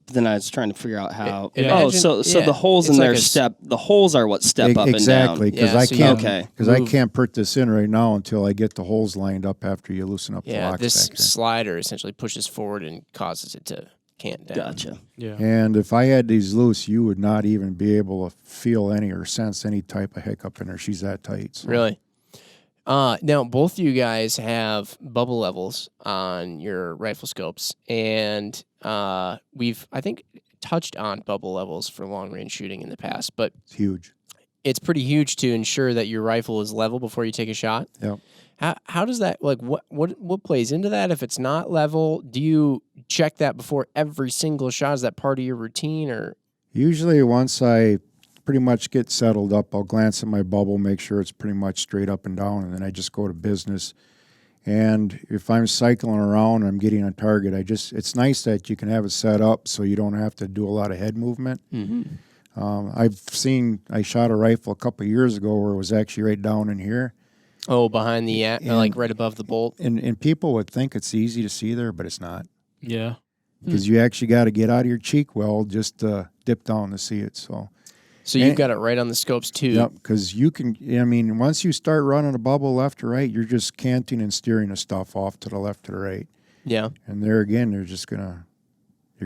Then I was trying to figure out how. Imagine- so yeah, the holes in it's there like the holes are what step up Exactly, and down. because Yeah, I so you can't. Okay. Because I move- can't put this in right now until I get the holes lined up after you loosen up the Yeah, locks this back there. slider essentially pushes forward and causes it to cant down. Gotcha. Yeah. And if I had these loose, you would not even be able to feel any or sense any type of hiccup in her. She's that tight. So. Really? Now, both of you guys have bubble levels on your rifle scopes, and we've, I think, touched on bubble levels for long-range shooting in the past, but It's huge. it's pretty huge to ensure that your rifle is level before you take a shot. Yep. How does that, like, what plays into that? If it's not level, do you check that before every single shot? Is that part of your routine, or? Usually once I pretty much get settled up, I'll glance at my bubble, make sure it's pretty much straight up and down, and then I just go to business. And if I'm cycling around and I'm getting on target, it's nice that you can have it set up so you don't have to do a lot of head movement. Mm-hmm. I shot a rifle a couple of years ago where it was actually right down in here. Oh, behind the, like right above the bolt? And people would think it's easy to see there, but it's not. Yeah. Because you actually got to get out of your cheek well just to dip down to see it. So So you've got it right on the scope's tube. Yep, because you can. I mean, once you start running the scopes tube. Yep, because you can. I mean, once you start running a bubble left to right, you're just canting and steering the stuff off to the left to the right. Yeah. And there again, you're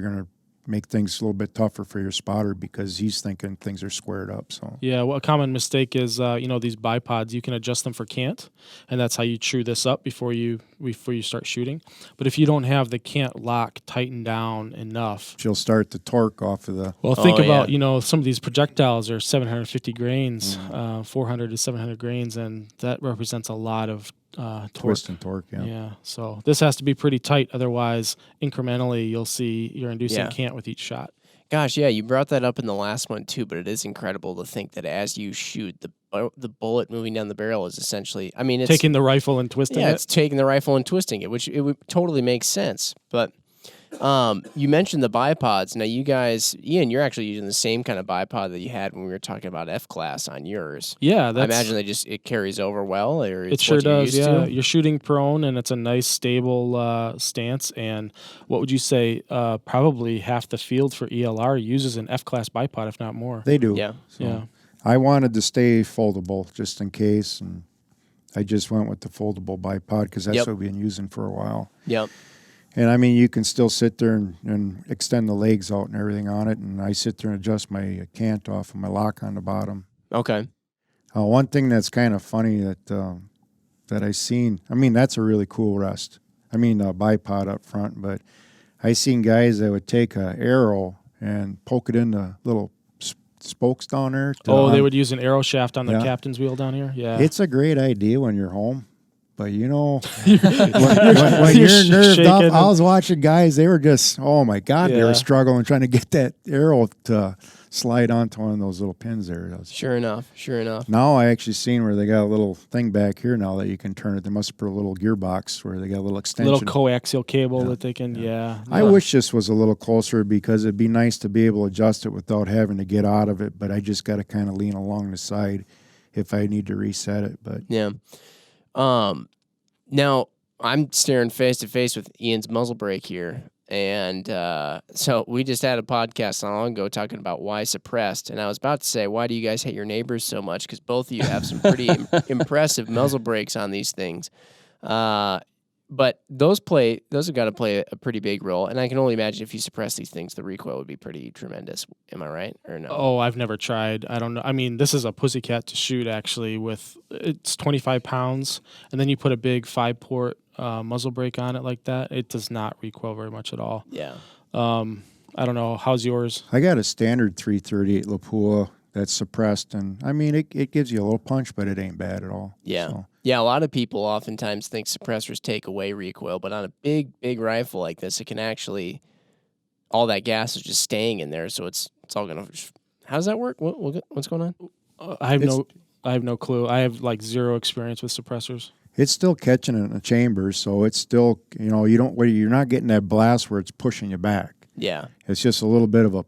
gonna make things a little bit tougher for your spotter because he's thinking things are squared up. So Yeah, well, a common mistake is these bipods. You can adjust them for cant, and that's how you true this up before you start shooting. But if you don't have the cant lock tightened down enough, she'll start to torque off of the. well, think about some of these projectiles are 750 grains, 400 to 700 grains, and that represents a lot of torque. Twist and torque, yeah. Yeah, so this has to be pretty tight. Otherwise, incrementally, you'll see you're inducing cant with each shot. Gosh, yeah, you brought that up in the last one too, but it is incredible to think that as you shoot, the bullet moving down the barrel is essentially, I mean, it's taking the rifle and twisting it. Yeah, it's taking the rifle and twisting it, which it would totally make sense. But you mentioned the bipods. Now, you guys, Ian, you're actually using the same kind of bipod that you had when we were talking about F-class on yours. Yeah, I imagine it carries over well, or it sure does. Yeah, you're shooting prone, and it's a nice stable stance. And what would you say? Probably half the field for ELR uses an F-class bipod, if not more. They do. Yeah, so yeah. I wanted to stay foldable just in case, and I just went with the foldable bipod because that's what we've been using for a while. Yep. And I mean, you can still sit there and extend the legs out and everything on it. And I sit there and adjust my cant off and my lock on the bottom. Okay. One thing that's kind of funny that I seen, I mean, that's a really cool rest. I mean, a bipod up front, but I seen guys that would take an arrow and poke it in the little spokes down there. They would use an arrow shaft on the captain's wheel down here? Yeah. It's a great idea when you're home. But, when you're nerved up, I was watching guys, they were just, oh, my God, they were struggling trying to get that arrow to slide onto one of those little pins there. Sure enough. Now I actually seen where they got a little thing back here now that you can turn it. They must put a little gearbox where they got a little extension. A little coaxial cable that they can, I wish this was a little closer because it'd be nice to be able to adjust it without having to get out of it, but I just got to kind of lean along the side if I need to reset it. But yeah. Now, I'm staring face to face with Ian's muzzle brake here, and so we just had a podcast not long ago talking about why suppressed, and I was about to say, why do you guys hate your neighbors so much? Because both of you have some pretty impressive muzzle brakes on these things. But those have got to play a pretty big role, and I can only imagine if you suppress these things, the recoil would be pretty tremendous. Am I right or no? Oh, I've never tried. I don't know. I mean, this is a pussycat to shoot, actually, it's 25 pounds, and then you put a big 5-port muzzle brake on it like that. It does not recoil very much at all. Yeah. I don't know. How's yours? I got a standard 338 Lapua that's suppressed, and I mean, it gives you a little punch, but it ain't bad at all. Yeah. So. Yeah, a lot of people oftentimes think suppressors take away recoil, but on a big rifle like this, it can actually, all that gas is just staying in there, so it's all gonna. How does that work? What's going on? I have no clue. I have like zero experience with suppressors. It's still catching in the chamber, so it's still you're not getting that blast where it's pushing you back. Yeah, it's just a little bit of a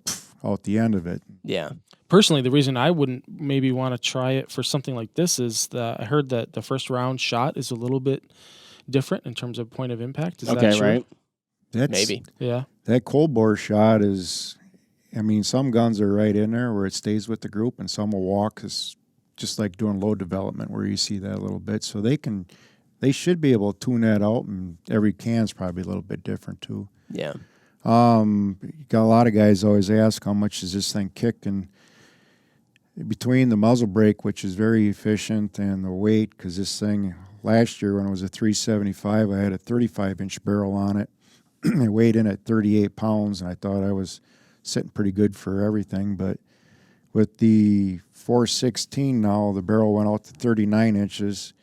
out the end of it. Yeah. Personally, the reason I wouldn't maybe want to try it for something like this is that I heard that the first round shot is a little bit different in terms of point of impact. Is that true? Right? Maybe. Yeah. That cold bore shot is, I mean, some guns are right in there where it stays with the group, and some will walk. It's just like doing load development where you see that a little bit. So they should be able to tune that out, and every can's probably a little bit different too. Yeah. You got a lot of guys always ask how much does this thing kick, and between the muzzle brake, which is very efficient, and the weight, because this thing, last year when it was a 375, I had a 35-inch barrel on it. It weighed in at 38 pounds, and I thought I was sitting pretty good for everything. But with the 416 now, the barrel went out to 39 inches,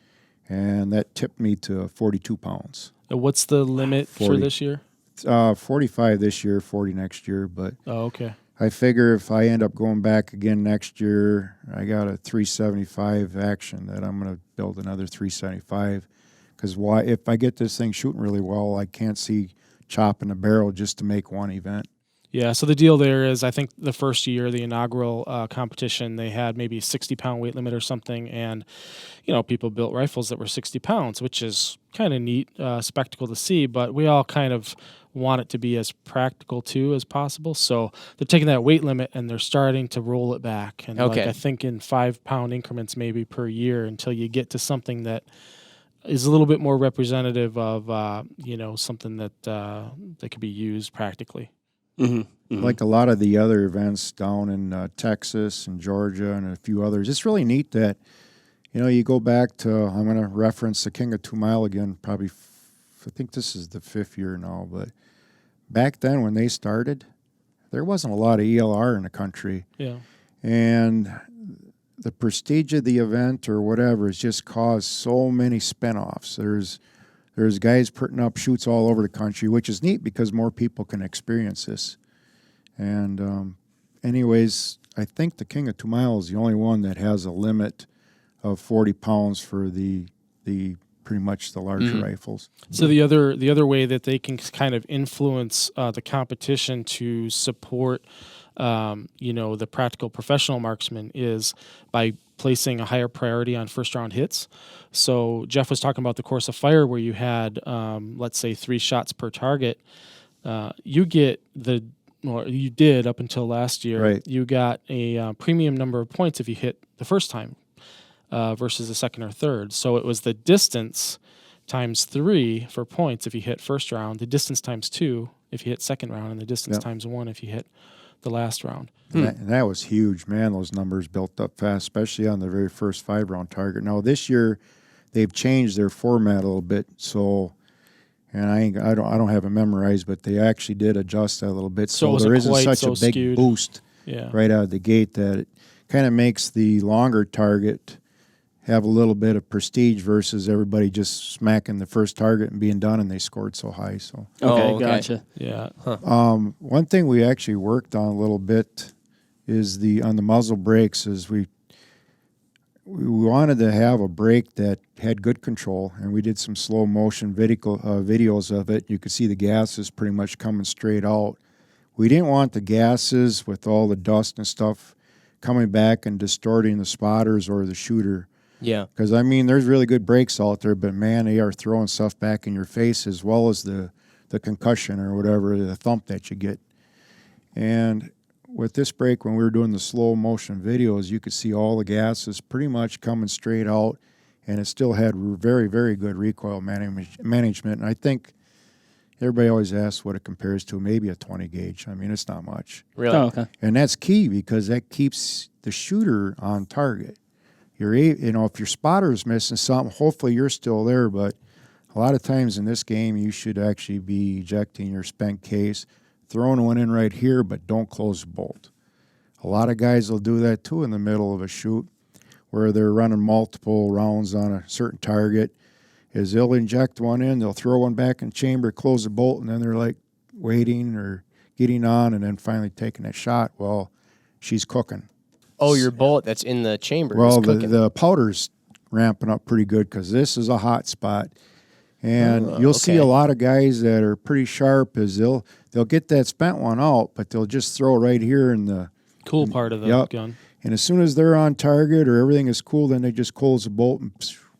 and that tipped me to 42 pounds. What's the limit 40. for this year? 45 this year, 40 next year. But okay. I figure if I end up going back again next year, I got a 375 action that I'm going to build another 375. Because if I get this thing shooting really well, I can't see chopping the barrel just to make one event. Yeah, so the deal there is, I think the first year, the inaugural competition, they had maybe a 60-pound weight limit or something, and people built rifles that were 60 pounds, which is kind of neat spectacle to see. But we all kind of want it to be as practical too as possible. So they're taking that weight limit and they're starting to roll it back, and Okay. I think in 5-pound increments maybe per year until you get to something that is a little bit more representative of something that could be used practically. Mm-hmm. Mm-hmm. Like a lot of the other events down in Texas and Georgia and a few others, it's really neat that, you go back to, I'm going to reference the King of 2 Mile again, probably, I think this is the 5th year now, but back then when they started, there wasn't a lot of ELR in the country. Yeah. And the prestige of the event or whatever has just caused so many spinoffs. There's guys putting up shoots all over the country, which is neat because more people can experience this. And anyways, I think the King of 2 Mile is the only one that has a limit of 40 pounds for the pretty much the larger rifles. So the other way that they can kind of influence the competition to support the practical professional marksman is by placing a higher priority on first round hits. So Jeff was talking about the course of fire where you had, let's say, 3 shots per target. You did up until last year. Right. You got a premium number of points if you hit the first time versus the second or third. So it was the distance times 3 for points if you hit first round, the distance times 2 if you hit second round, and the distance times 1 if you hit the last round. And that was huge, man. Those numbers built up fast, especially on the very first 5-round target. Now this year, they've changed their format a little bit. So, and I don't have it memorized, but they actually did adjust that a little bit. So there isn't such a big skewed boost Yeah. right out of the gate that it kind of makes the longer target have a little bit of prestige versus everybody just smacking the first target and being done, and they scored so high. So Okay, gotcha. Yeah. one thing we actually worked on a little bit is on the muzzle brakes is we wanted to have a brake that had good control, and we did some slow motion videos of it. You could see the gases pretty much coming straight out. We didn't want the gases with all the dust and stuff coming back and distorting the spotters or the shooter. Yeah. Because, there's really good brakes out there, but, man, they are throwing stuff back in your face as well as the concussion or whatever, the thump that you get. And with this brake, when we were doing the slow motion videos, you could see all the gases pretty much coming straight out, and it still had very, very good recoil management. And I think everybody always asks what it compares to, maybe a 20 gauge. It's not much. Really? Oh, okay. And that's key because that keeps the shooter on target. If your spotter's missing something, hopefully you're still there, but a lot of times in this game, you should actually be ejecting your spent case, throwing one in right here, but don't close the bolt. A lot of guys will do that too in the middle of a shoot where they're running multiple rounds on a certain target. Is they'll inject one in, they'll throw one back in chamber, close the bolt, and then they're like waiting or getting on and then finally taking that shot. Well, she's cooking. Oh, your bullet that's in the chamber Well, is cooking. the powder's ramping up pretty good because this is a hot spot. And you'll see a lot of guys that are pretty sharp as they'll get that spent one out, but they'll just throw right here in the Cool part of the gun. And as soon as they're on target or everything is cool, then they just close the bolt and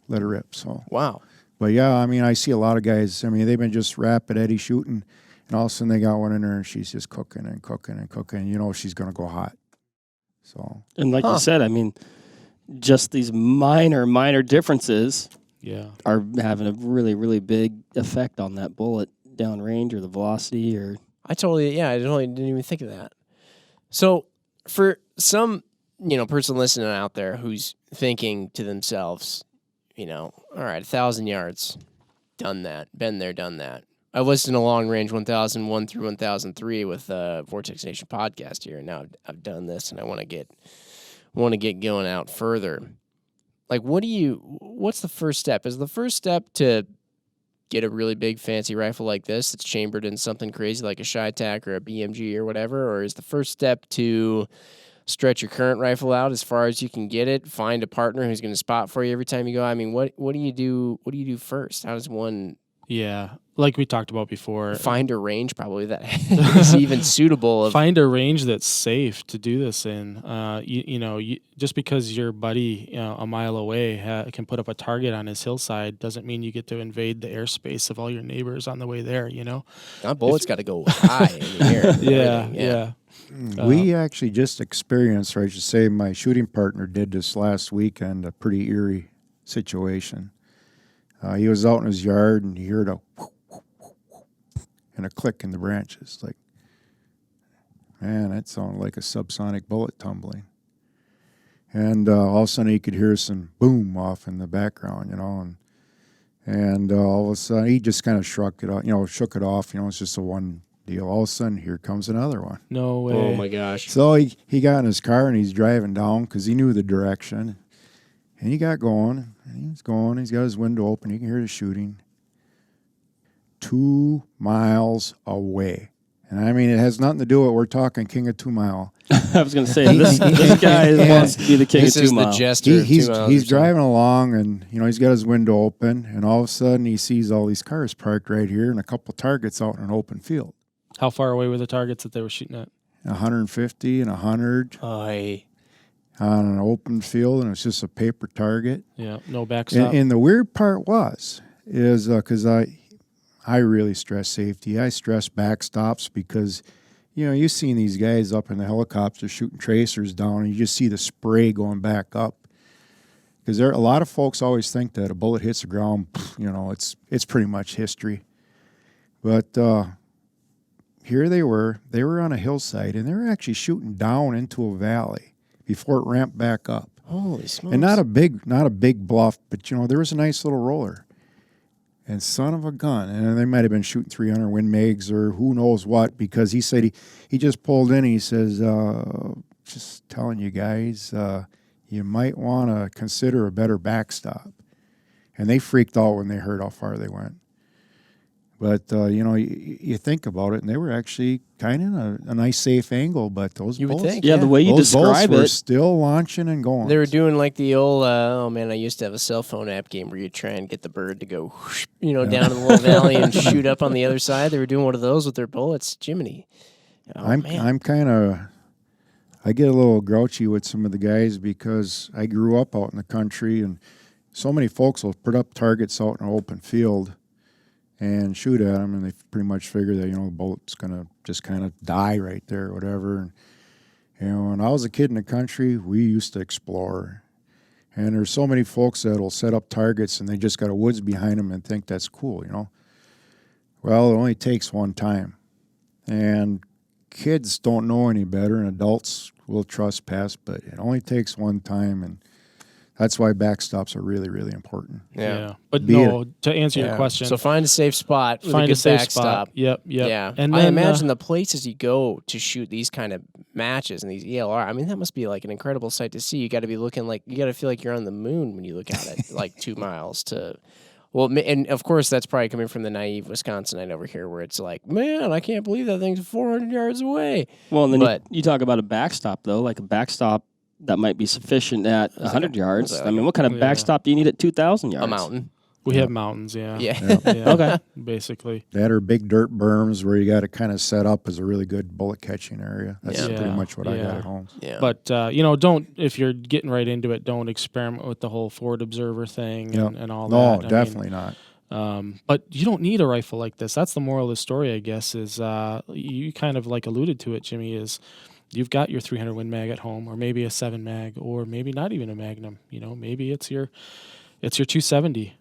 let it rip. So Wow. But yeah, I see a lot of guys. They've been just rapid Eddie shooting, and all of a sudden they got one in there, and she's just cooking and cooking and cooking. She's going to go hot. So. And like you said, just these minor differences are having a really, really big effect on that bullet downrange or the velocity or. I totally didn't even think of that. So for some, person listening out there who's thinking to themselves, all right, 1,000 yards, done that, been there, done that. I listened to Long Range 1001 through 1003 with Vortex Nation podcast here, and now I've done this, and I want to get going out further. Like, what's the first step? Is the first step to get a really big fancy rifle like this that's chambered in something crazy like a CheyTac or a BMG or whatever, or is the first step to stretch your current rifle out as far as you can get it, find a partner who's going to spot for you every time you go? What do you do? What do you do first? How does one Yeah, like we talked about before. Find a range probably that is even suitable. Find a range that's safe to do this in. Just because your buddy a mile away can put up a target on his hillside doesn't mean you get to invade the airspace of all your neighbors on the way there. That bullet's got to go high in the air. Yeah. We actually just experienced, or I should say my shooting partner did this last weekend, a pretty eerie situation. He was out in his yard and he heard a whoop, whoop, whoop, whoop, and a click in the branches. Like, man, that sounded like a subsonic bullet tumbling. And all of a sudden he could hear some boom off in the background, and all of a sudden he just kind of shook it off, it's just a one deal. All of a sudden here comes another one. No way. Oh my gosh. So he got in his car and he's driving down because he knew the direction. And he got going, and he's going. He's got his window open. He can hear the shooting. 2 miles away. And I mean, it has nothing to do with we're talking king of 2 mile. I was going to say, this guy wants to be the king of 2 mile. The jester of 2 miles. He's driving along, and he's got his window open, and all of a sudden he sees all these cars parked right here and a couple targets out in an open field. How far away were the targets that they were shooting at? 150 and 100. On an open field, and it's just a paper target. Yeah, no backstop. And the weird part is because I really stress safety. I stress backstops because, you've seen these guys up in the helicopter shooting tracers down, and you just see the spray going back up. Because a lot of folks always think that a bullet hits the ground, it's pretty much history. But here they were on a hillside, and they were actually shooting down into a valley before it ramped back up. Holy smokes. And not a big bluff, but there was a nice little roller. And son of a gun. And they might have been shooting 300 Win Mags or who knows what, because he said he just pulled in and he says, just telling you guys, you might want to consider a better backstop. And they freaked out when they heard how far they went. But, you think about it, and they were actually kind of in a nice, safe angle, but those You would bullets, think, Yeah, the way you those bullets describe were it. still launching and going. They were doing like the old, I used to have a cell phone app game where you try and get the bird to go, whoosh, down in the little valley and shoot up on the other side. They were doing one of those with their bullets. Jiminy. I'm kind of, I get a little grouchy with some of the guys because I grew up out in the country, and so many folks will put up targets out in an open field and shoot at them, and they pretty much figure that, the bullet's going to just kind of die right there or whatever. And, when I was a kid in the country, we used to explore. And there's so many folks that will set up targets and they just got a woods behind them and think that's cool, Well, it only takes one time. And kids don't know any better, and adults will trespass, but it only takes one time, and that's why backstops are really, really important. Yeah. But to answer your question. So find a safe spot. Find a safe spot. Yep. Yeah. And I then, imagine the places you go to shoot these kind of matches and these ELR, that must be like an incredible sight to see. You got to be you got to feel like you're on the moon when you look at it, like 2 miles to. Well, and of course, that's probably coming from the naive Wisconsinite over here where it's like, man, I can't believe that thing's 400 yards away. Well, and then you talk about a backstop, though, like a backstop that might be sufficient at 100 yards. What kind of backstop do you need at 2,000 yards? A mountain. We have mountains, yeah. Yeah. Okay. Basically. That are big dirt berms where you got to kind of set up as a really good bullet catching area. That's Yeah. pretty much what I got at home. Yeah. But, if you're getting right into it, don't experiment with the whole forward observer thing and all that. No, definitely not. But you don't need a rifle like this. That's the moral of the story, I guess, is you kind of like alluded to it, Jimmy, is you've got your 300 Win Mag at home, or maybe a 7 mag, or maybe not even a Magnum. Maybe it's your 270.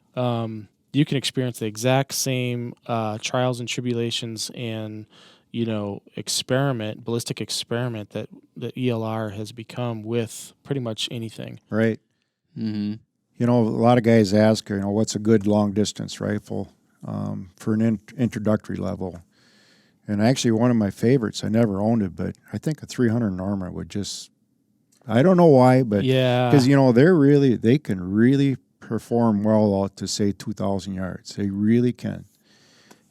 You can experience the exact same trials and tribulations and ballistic experiment that the ELR has become with pretty much anything. Right. Mm-hmm. A lot of guys ask, what's a good long distance rifle for an introductory level? And actually, one of my favorites, I never owned it, but I think a 300 Norma would just, I don't know why, but because they can really perform well out to say 2,000 yards. They really can.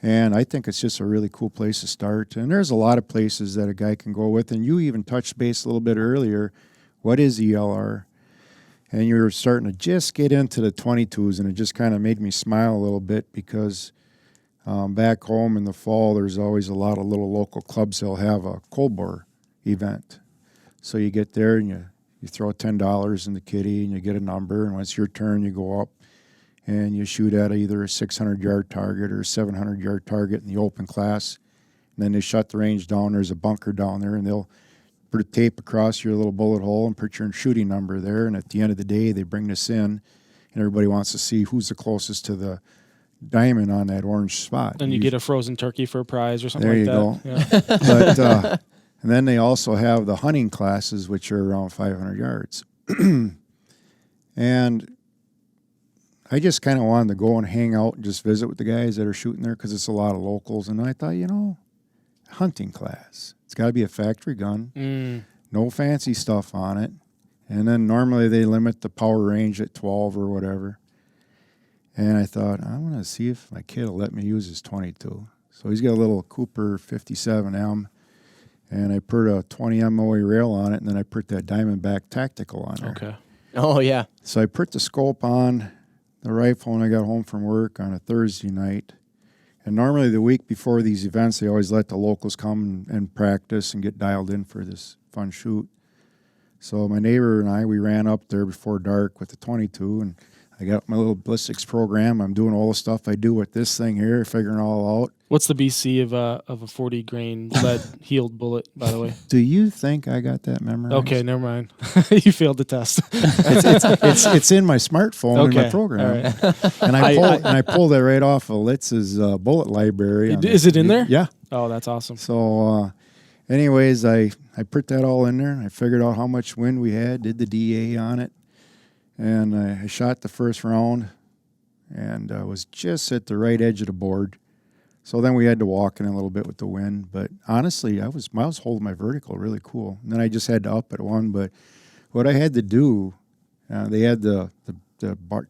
And I think it's just a really cool place to start. And there's a lot of places that a guy can go with. And you even touched base a little bit earlier. What is ELR? And you were starting to just get into the 22s, and it just kind of made me smile a little bit because Back home in the fall, there's always a lot of little local clubs that'll have a cold bore event. So you get there and you throw $10 in the kitty and you get a number, and when it's your turn, you go up and you shoot at either a 600-yard target or a 700-yard target in the open class. And then they shut the range down. There's a bunker down there, and they'll put a tape across your little bullet hole and put your shooting number there. And at the end of the day, they bring this in, and everybody wants to see who's the closest to the diamond on that orange spot. And you get a frozen turkey for a prize or something there like you that. go. Yeah. But and then they also have the hunting classes, which are around 500 yards. And I just kind of wanted to go and hang out and just visit with the guys that are shooting there because it's a lot of locals. And I thought, hunting class. It's got to be a factory gun. No fancy stuff on it. And then normally they limit the power range at 12 or whatever. And I thought, I want to see if my kid will let me use his 22. So he's got a little Cooper 57M. And I put a 20 MOE rail on it, and then I put that Diamondback Tactical on there. Okay. Oh, yeah. So I put the scope on the rifle when I got home from work on a Thursday night. And normally the week before these events, they always let the locals come and practice and get dialed in for this fun shoot. So my neighbor and I, we ran up there before dark with the 22, and I got my little ballistics program. I'm doing all the stuff I do with this thing here, figuring it all out. What's the BC of a 40 grain lead healed bullet, by the way? Do you think I got that memorized? Okay, never mind. You failed the test. It's in my smartphone in my program. All right. And I pulled it right off of Litz's bullet library. Is it in there? Yeah. Oh, that's awesome. So anyways, I put that all in there. I figured out how much wind we had, did the DA on it. And I shot the first round and was just at the right edge of the board. So then we had to walk in a little bit with the wind. But honestly, I was holding my vertical really cool. And then I just had to up at one. But what I had to do, they had the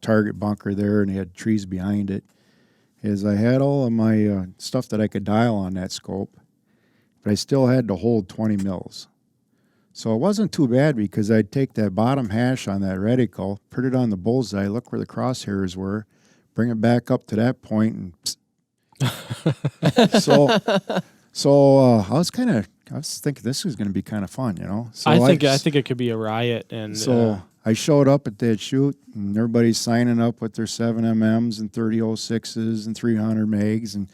target bunker there and they had trees behind it, is I had all of my stuff that I could dial on that scope, but I still had to hold 20 mils. So it wasn't too bad because I'd take that bottom hash on that reticle, put it on the bullseye, look where the crosshairs were, bring it back up to that point, and so I was thinking this was going to be kind of fun, So I think it could be a riot. And so I showed up at that shoot, and everybody's signing up with their 7MMs and 30-06s and 300 mags, and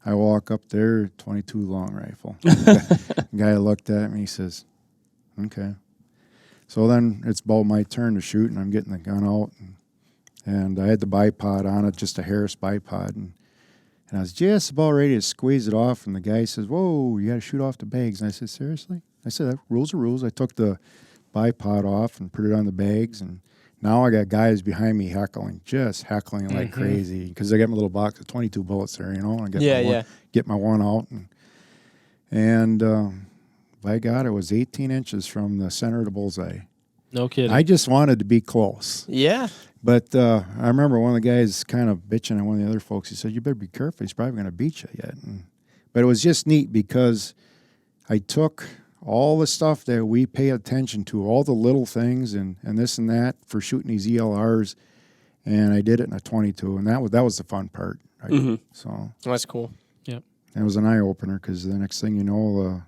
I walk up there, 22 long rifle. The guy looked at me, he says, okay. So then it's about my turn to shoot, and I'm getting the gun out, and I had the bipod on it, just a Harris bipod, and I was just about ready to squeeze it off, and the guy says, whoa, you got to shoot off the bags. And I said, seriously? I said, rules are rules. I took the bipod off and put it on the bags, and now I got guys behind me heckling like crazy, because I got my little box of 22 bullets there, and I get my one out, and by God, it was 18 inches from the center of the bullseye. No kidding. I just wanted to be close. Yeah. But I remember one of the guys kind of bitching at one of the other folks. He said, you better be careful. He's probably going to beat you yet. But it was just neat because I took all the stuff that we pay attention to, all the little things and this and that for shooting these ELRs, and I did it in a 22, and that was the fun part. Right? So that's cool. Yep. It was an eye-opener because the next thing you know,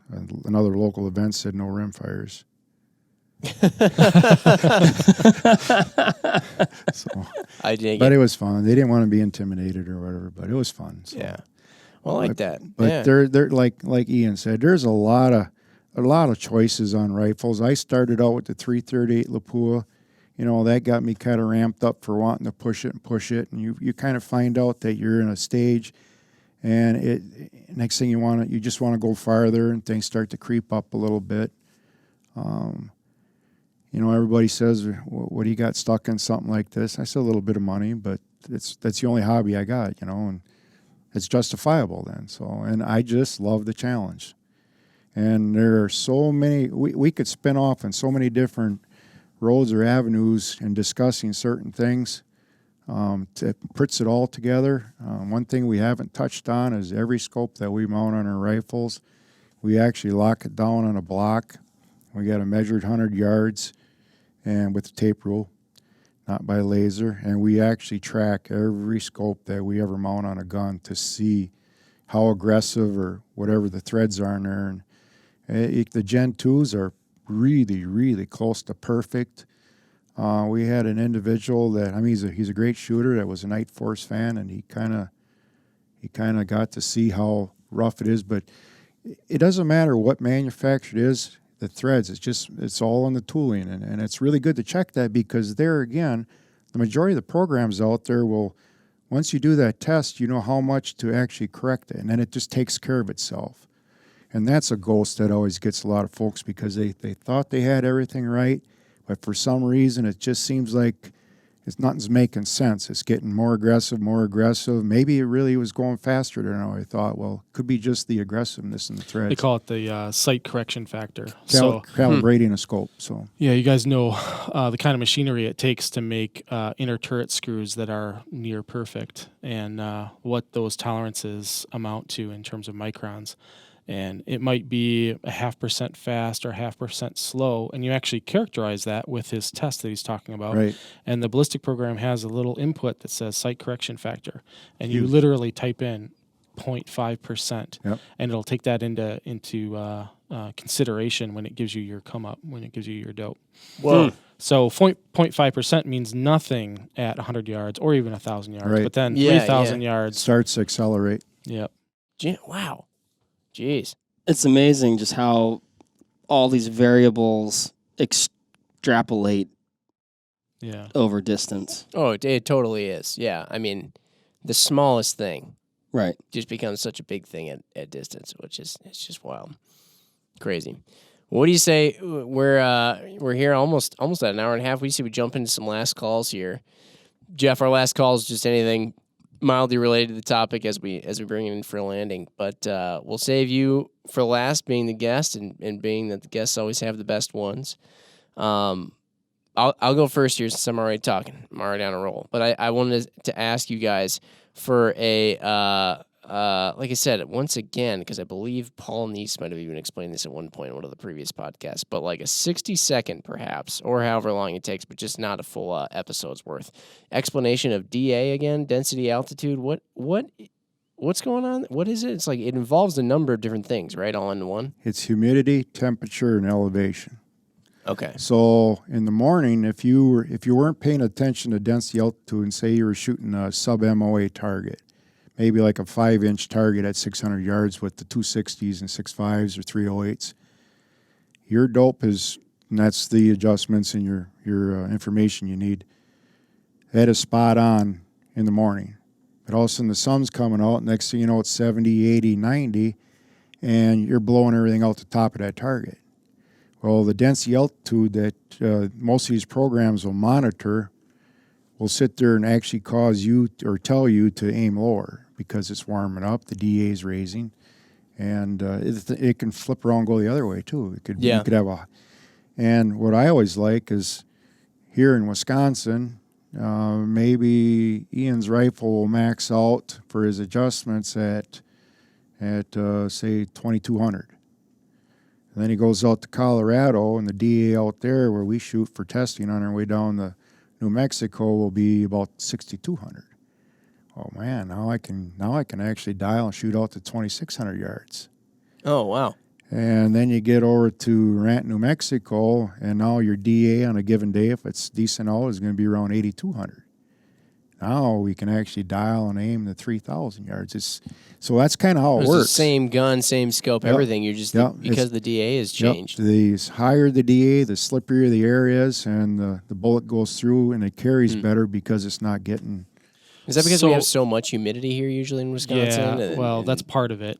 another local event said no rim fires. So, I dig but it. it was fun. They didn't want to be intimidated or whatever, but it was fun. So. Yeah. Well, I like that. But they're like Ian said, there's a lot of choices on rifles. I started out with the 338 Lapua. That got me kind of ramped up for wanting to push it, and you kind of find out that you're in a stage, and next thing you just want to go farther, and things start to creep up a little bit. Everybody says, what do you got stuck in something like this? I said, a little bit of money, but that's the only hobby I got, and it's justifiable then. So, and I just love the challenge. And there are so many, we could spin off in so many different roads or avenues in discussing certain things. It puts it all together. One thing we haven't touched on is every scope that we mount on our rifles, we actually lock it down on a block. We got a measured 100 yards and with the tape rule, not by laser. And we actually track every scope that we ever mount on a gun to see how aggressive or whatever the threads are in there. And the Gen 2s are really, really close to perfect. We had an individual that, I mean, he's a great shooter that was a Night Force fan, and he kind of got to see how rough it is. But it doesn't matter what manufacturer it is, the threads, it's all on the tooling. And it's really good to check that, because there again, the majority of the programs out there will, once you do that test, you know how much to actually correct it, and then it just takes care of itself. And that's a ghost that always gets a lot of folks, because they thought they had everything right, but for some reason it just seems like nothing's making sense. It's getting more aggressive. Maybe it really was going faster than I thought. Well, it could be just the aggressiveness in the threads. They call it the sight correction factor. Calibrating a scope. So yeah, you guys know the kind of machinery it takes to make inner turret screws that are near perfect, and what those tolerances amount to in terms of microns. And it might be 0.5% fast or 0.5% slow, and you actually characterize that with his test that he's talking about. Right. And the Ballistic program has a little input that says sight correction factor, and you literally type in 0.5%, and it'll take that into consideration when it gives you your come up, when it gives you your dope. Whoa. So 0.5% means nothing at 100 yards or even 1,000 yards, Right. but then Yeah, 3,000 yards starts to accelerate. Yep. Wow. Jeez. It's amazing just how all these variables extrapolate over distance. Oh, it totally is. Yeah. I mean, the smallest thing Right. just becomes such a big thing at distance, which is, it's just wild. Crazy. What do you say? We're here almost at an hour and a half. We jump into some last calls here. Jeff, our last call is just anything mildly related to the topic as we bring it in for a landing, but we'll save you for last, being the guest, and being that the guests always have the best ones. I'll go first here since I'm already talking. I'm already on a roll. But I wanted to ask you guys for a like I said, once again, because I believe Paul Neese might have even explained this at one point in one of the previous podcasts, but like a 60-second perhaps, or however long it takes, but just not a full episode's worth. Explanation of DA again, density, altitude. What's going on? What is it? It's like it involves a number of different things, right? All into one? It's humidity, temperature, and elevation. Okay. So in the morning, if you weren't paying attention to density, altitude, and say you were shooting a sub-MOA target, maybe like a 5-inch target at 600 yards with the 260s and 6.5s or 308s. Your dope is, and that's the adjustments in your information you need. That is spot on in the morning. But all of a sudden the sun's coming out, next thing you know it's 70, 80, 90, and you're blowing everything out the top of that target. Well, the density altitude that most of these programs will monitor will sit there and actually cause you or tell you to aim lower because it's warming up, the DA is raising, and it can flip around and go the other way too. You could have and what I always like is here in Wisconsin, maybe Ian's rifle will max out for his adjustments at say 2,200. And then he goes out to Colorado, and the DA out there where we shoot for testing on our way down to New Mexico will be about 6,200. Oh man, now I can actually dial and shoot out to 2,600 yards. Oh wow. And then you get over to Rant, New Mexico, and now your DA on a given day, if it's decent out, is going to be around 8,200. Now we can actually dial and aim to 3,000 yards. So that's kind of how it works. The same gun, same scope, everything. You're just because the DA has changed. The higher the DA, the slipperier the area is, and the bullet goes through and it carries better because it's not getting. Is that because we have so much humidity here usually in Wisconsin? Yeah, well, that's part of it.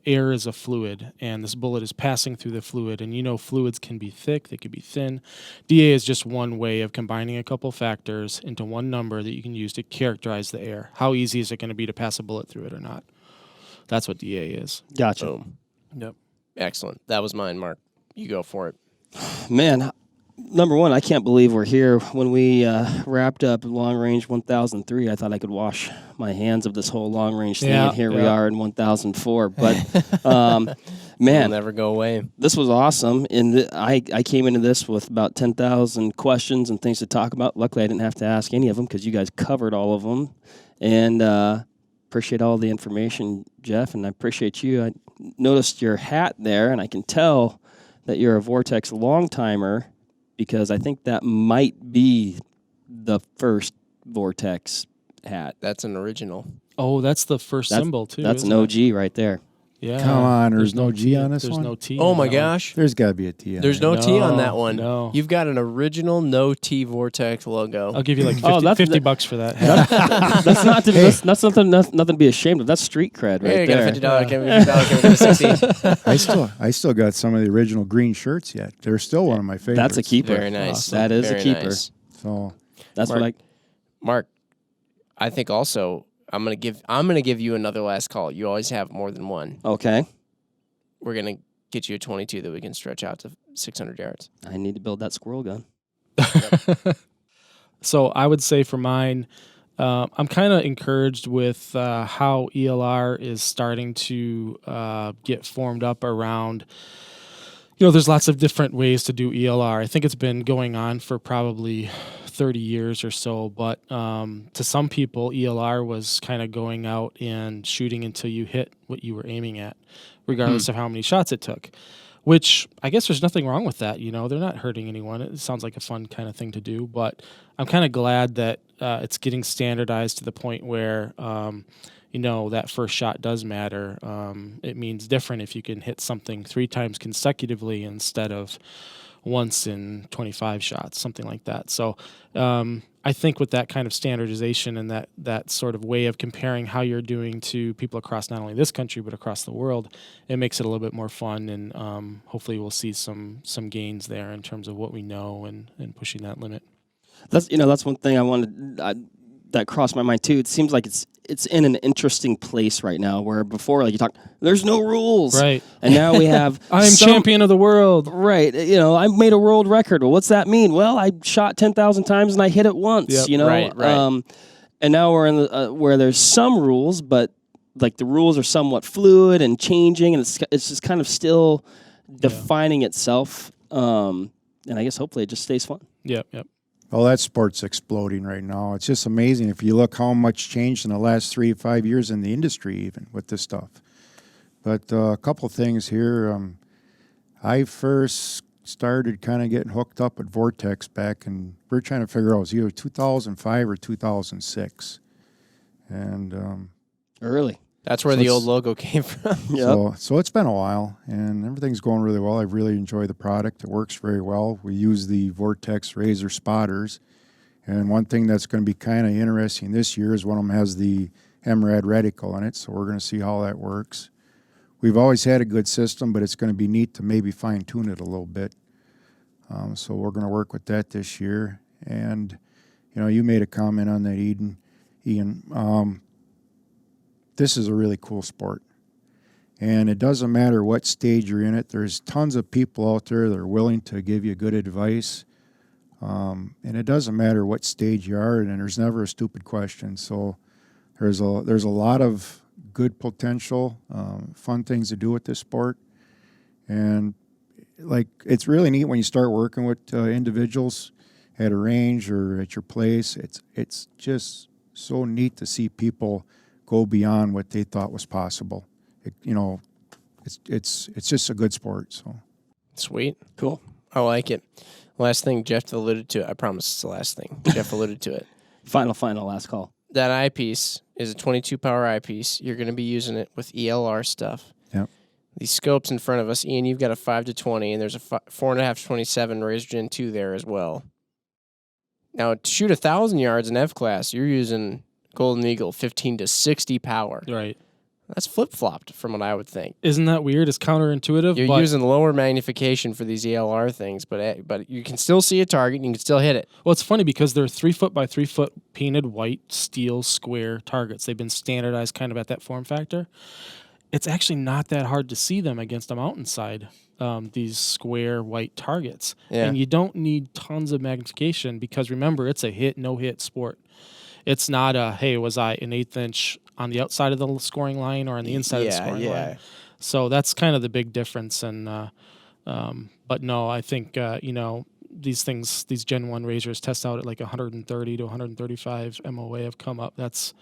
Air is a fluid, and this bullet is passing through the fluid. And fluids can be thick, they can be thin. DA is just one way of combining a couple factors into one number that you can use to characterize the air. How easy is it going to be to pass a bullet through it or not? That's what DA is. Gotcha. Boom. Yep. Excellent. That was mine, Mark. You go for it. Man, number one, I can't believe we're here. When we wrapped up Long Range 1003, I thought I could wash my hands of this whole long range thing, and here we are in 1004. But man, it'll never go away. This was awesome. And I came into this with about 10,000 questions and things to talk about. Luckily, I didn't have to ask any of them because you guys covered all of them. And appreciate all the information, Jeff, and I appreciate you. I noticed your hat there, and I can tell that you're a Vortex long-timer because I think that might be the first Vortex hat. That's an original. Oh, that's the first symbol too. That's an isn't it? OG right there. Yeah. Come on, there's no G T. on this There's one? no T. Oh on my that one. gosh. There's got to be a T on There's there. no T on that No, one. no. You've got an original no T Vortex logo. I'll give you like 50 bucks for that. That's not to, that's nothing to be ashamed of. That's street cred right Hey, you there. got a $50. Give me $50. I still got some of the original green shirts yet. They're still one of my favorites. That's a keeper. Very nice. That is Very a keeper. nice. So That's Mark, what Mark, I think also I'm gonna give you another last call. You always have more than one. Okay. We're gonna get you a 22 that we can stretch out to 600 yards. I need to build that squirrel gun. So I would say for mine, I'm kind of encouraged with how ELR is starting to get formed up around. There's lots of different ways to do ELR. I think it's been going on for probably 30 years or so, but to some people, ELR was kind of going out and shooting until you hit what you were aiming at, regardless of how many shots it took, which I guess there's nothing wrong with that. They're not hurting anyone. It sounds like a fun kind of thing to do, but I'm kind of glad that it's getting standardized to the point where that first shot does matter. It means different if you can hit something 3 times consecutively instead of once in 25 shots, something like that. So I think with that kind of standardization and that sort of way of comparing how you're doing to people across not only this country but across the world, it makes it a little bit more fun, and hopefully we'll see some gains there in terms of what we know and pushing that limit. That's one thing I wanted that crossed my mind too. It seems like it's in an interesting place right now, where before, like you talk, there's no rules, Right? And now we have I'm champion of the world, right? I made a world record. Well, what's that mean? Well, I shot 10,000 times and I hit it once. Yep. Right. And now we're in the, where there's some rules, but like the rules are somewhat fluid and changing, and it's just kind of still defining itself. And I guess hopefully it just stays fun. Yep. well, that sport's exploding right now. It's just amazing if you look how much changed in the last 3 to 5 years in the industry, even with this stuff. But a couple things here. I first started kind of getting hooked up with Vortex back, and we're trying to figure out it was either 2005 or 2006, and Early. That's where So the it's- old logo came from. so it's been a while, and everything's going really well. I really enjoy the product. It works very well. We use the Vortex Razor spotters, and one thing that's going to be kind of interesting this year is one of them has the MRAD reticle in it, so we're going to see how that works. We've always had a good system, but it's going to be neat to maybe fine-tune it a little bit. So we're going to work with that this year. And, you made a comment on that, Ian. This is a really cool sport. And it doesn't matter what stage you're in it. There's tons of people out there that are willing to give you good advice. And it doesn't matter what stage you are in, and there's never a stupid question. So there's a lot of good potential, fun things to do with this sport. And it's really neat when you start working with individuals at a range or at your place. It's just so neat to see people go beyond what they thought was possible. It's just a good sport. So Sweet. Cool. I like it. Last thing Jeff alluded to. I promise it's the last thing. Jeff alluded to it. Final last call. That eyepiece is a 22 power eyepiece. You're going to be using it with ELR stuff. Yep. These scopes in front of us, Ian, you've got a 5 to 20, and there's a 4.5 to 27 Razor Gen 2 there as well. Now, to shoot 1,000 yards in F class, you're using Golden Eagle 15 to 60 power. Right. That's flip-flopped from what I would think. Isn't that weird? It's counterintuitive. You're but, using lower magnification for these ELR things, but you can still see a target and you can still hit it. Well, it's funny because they're 3 foot by 3 foot painted white steel square targets. They've been standardized kind of at that form factor. It's actually not that hard to see them against a mountainside, these square white targets. Yeah. And you don't need tons of magnification because, remember, it's a hit, no-hit sport. It's not a, hey, was I an 1/8 inch on the outside of the scoring line or on the inside of the scoring line? So that's kind of the big difference. And but no, I think, these things, these Gen 1 razors test out at like 130 to 135 MOA have come up. That's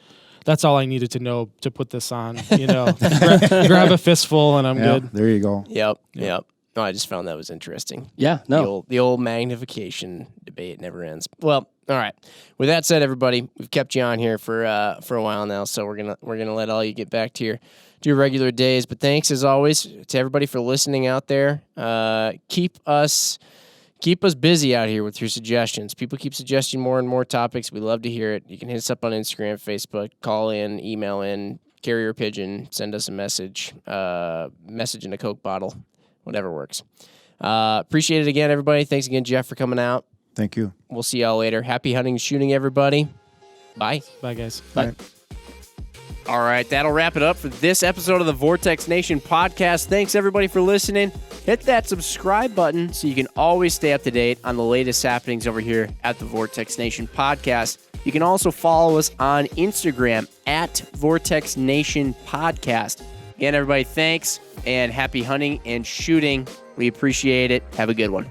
that's all I needed to know to put this on. Grab a fistful and I'm Yeah, good. there you go. Yep. No, I just found that was interesting. Yeah, no. The old magnification debate never ends. Well, all right. With that said, everybody, we've kept you on here for a while now, so we're gonna let all you get back to your regular days. But thanks as always to everybody for listening out there. Keep us busy out here with your suggestions. People keep suggesting more and more topics. We love to hear it. You can hit us up on Instagram, Facebook, call in, email in, carrier pigeon, send us a message in a Coke bottle, whatever works. Appreciate it again, everybody. Thanks again, Jeff, for coming out. Thank you. We'll see y'all later. Happy hunting and shooting, everybody. Bye. Bye, guys. Bye. All right, that'll wrap it up for this episode of the Vortex Nation podcast. Thanks, everybody, for listening. Hit that subscribe button so you can always stay up to date on the latest happenings over here at the Vortex Nation podcast. You can also follow us on Instagram at Vortex Nation Podcast. Again, everybody, thanks, and happy hunting and shooting. We appreciate it. Have a good one.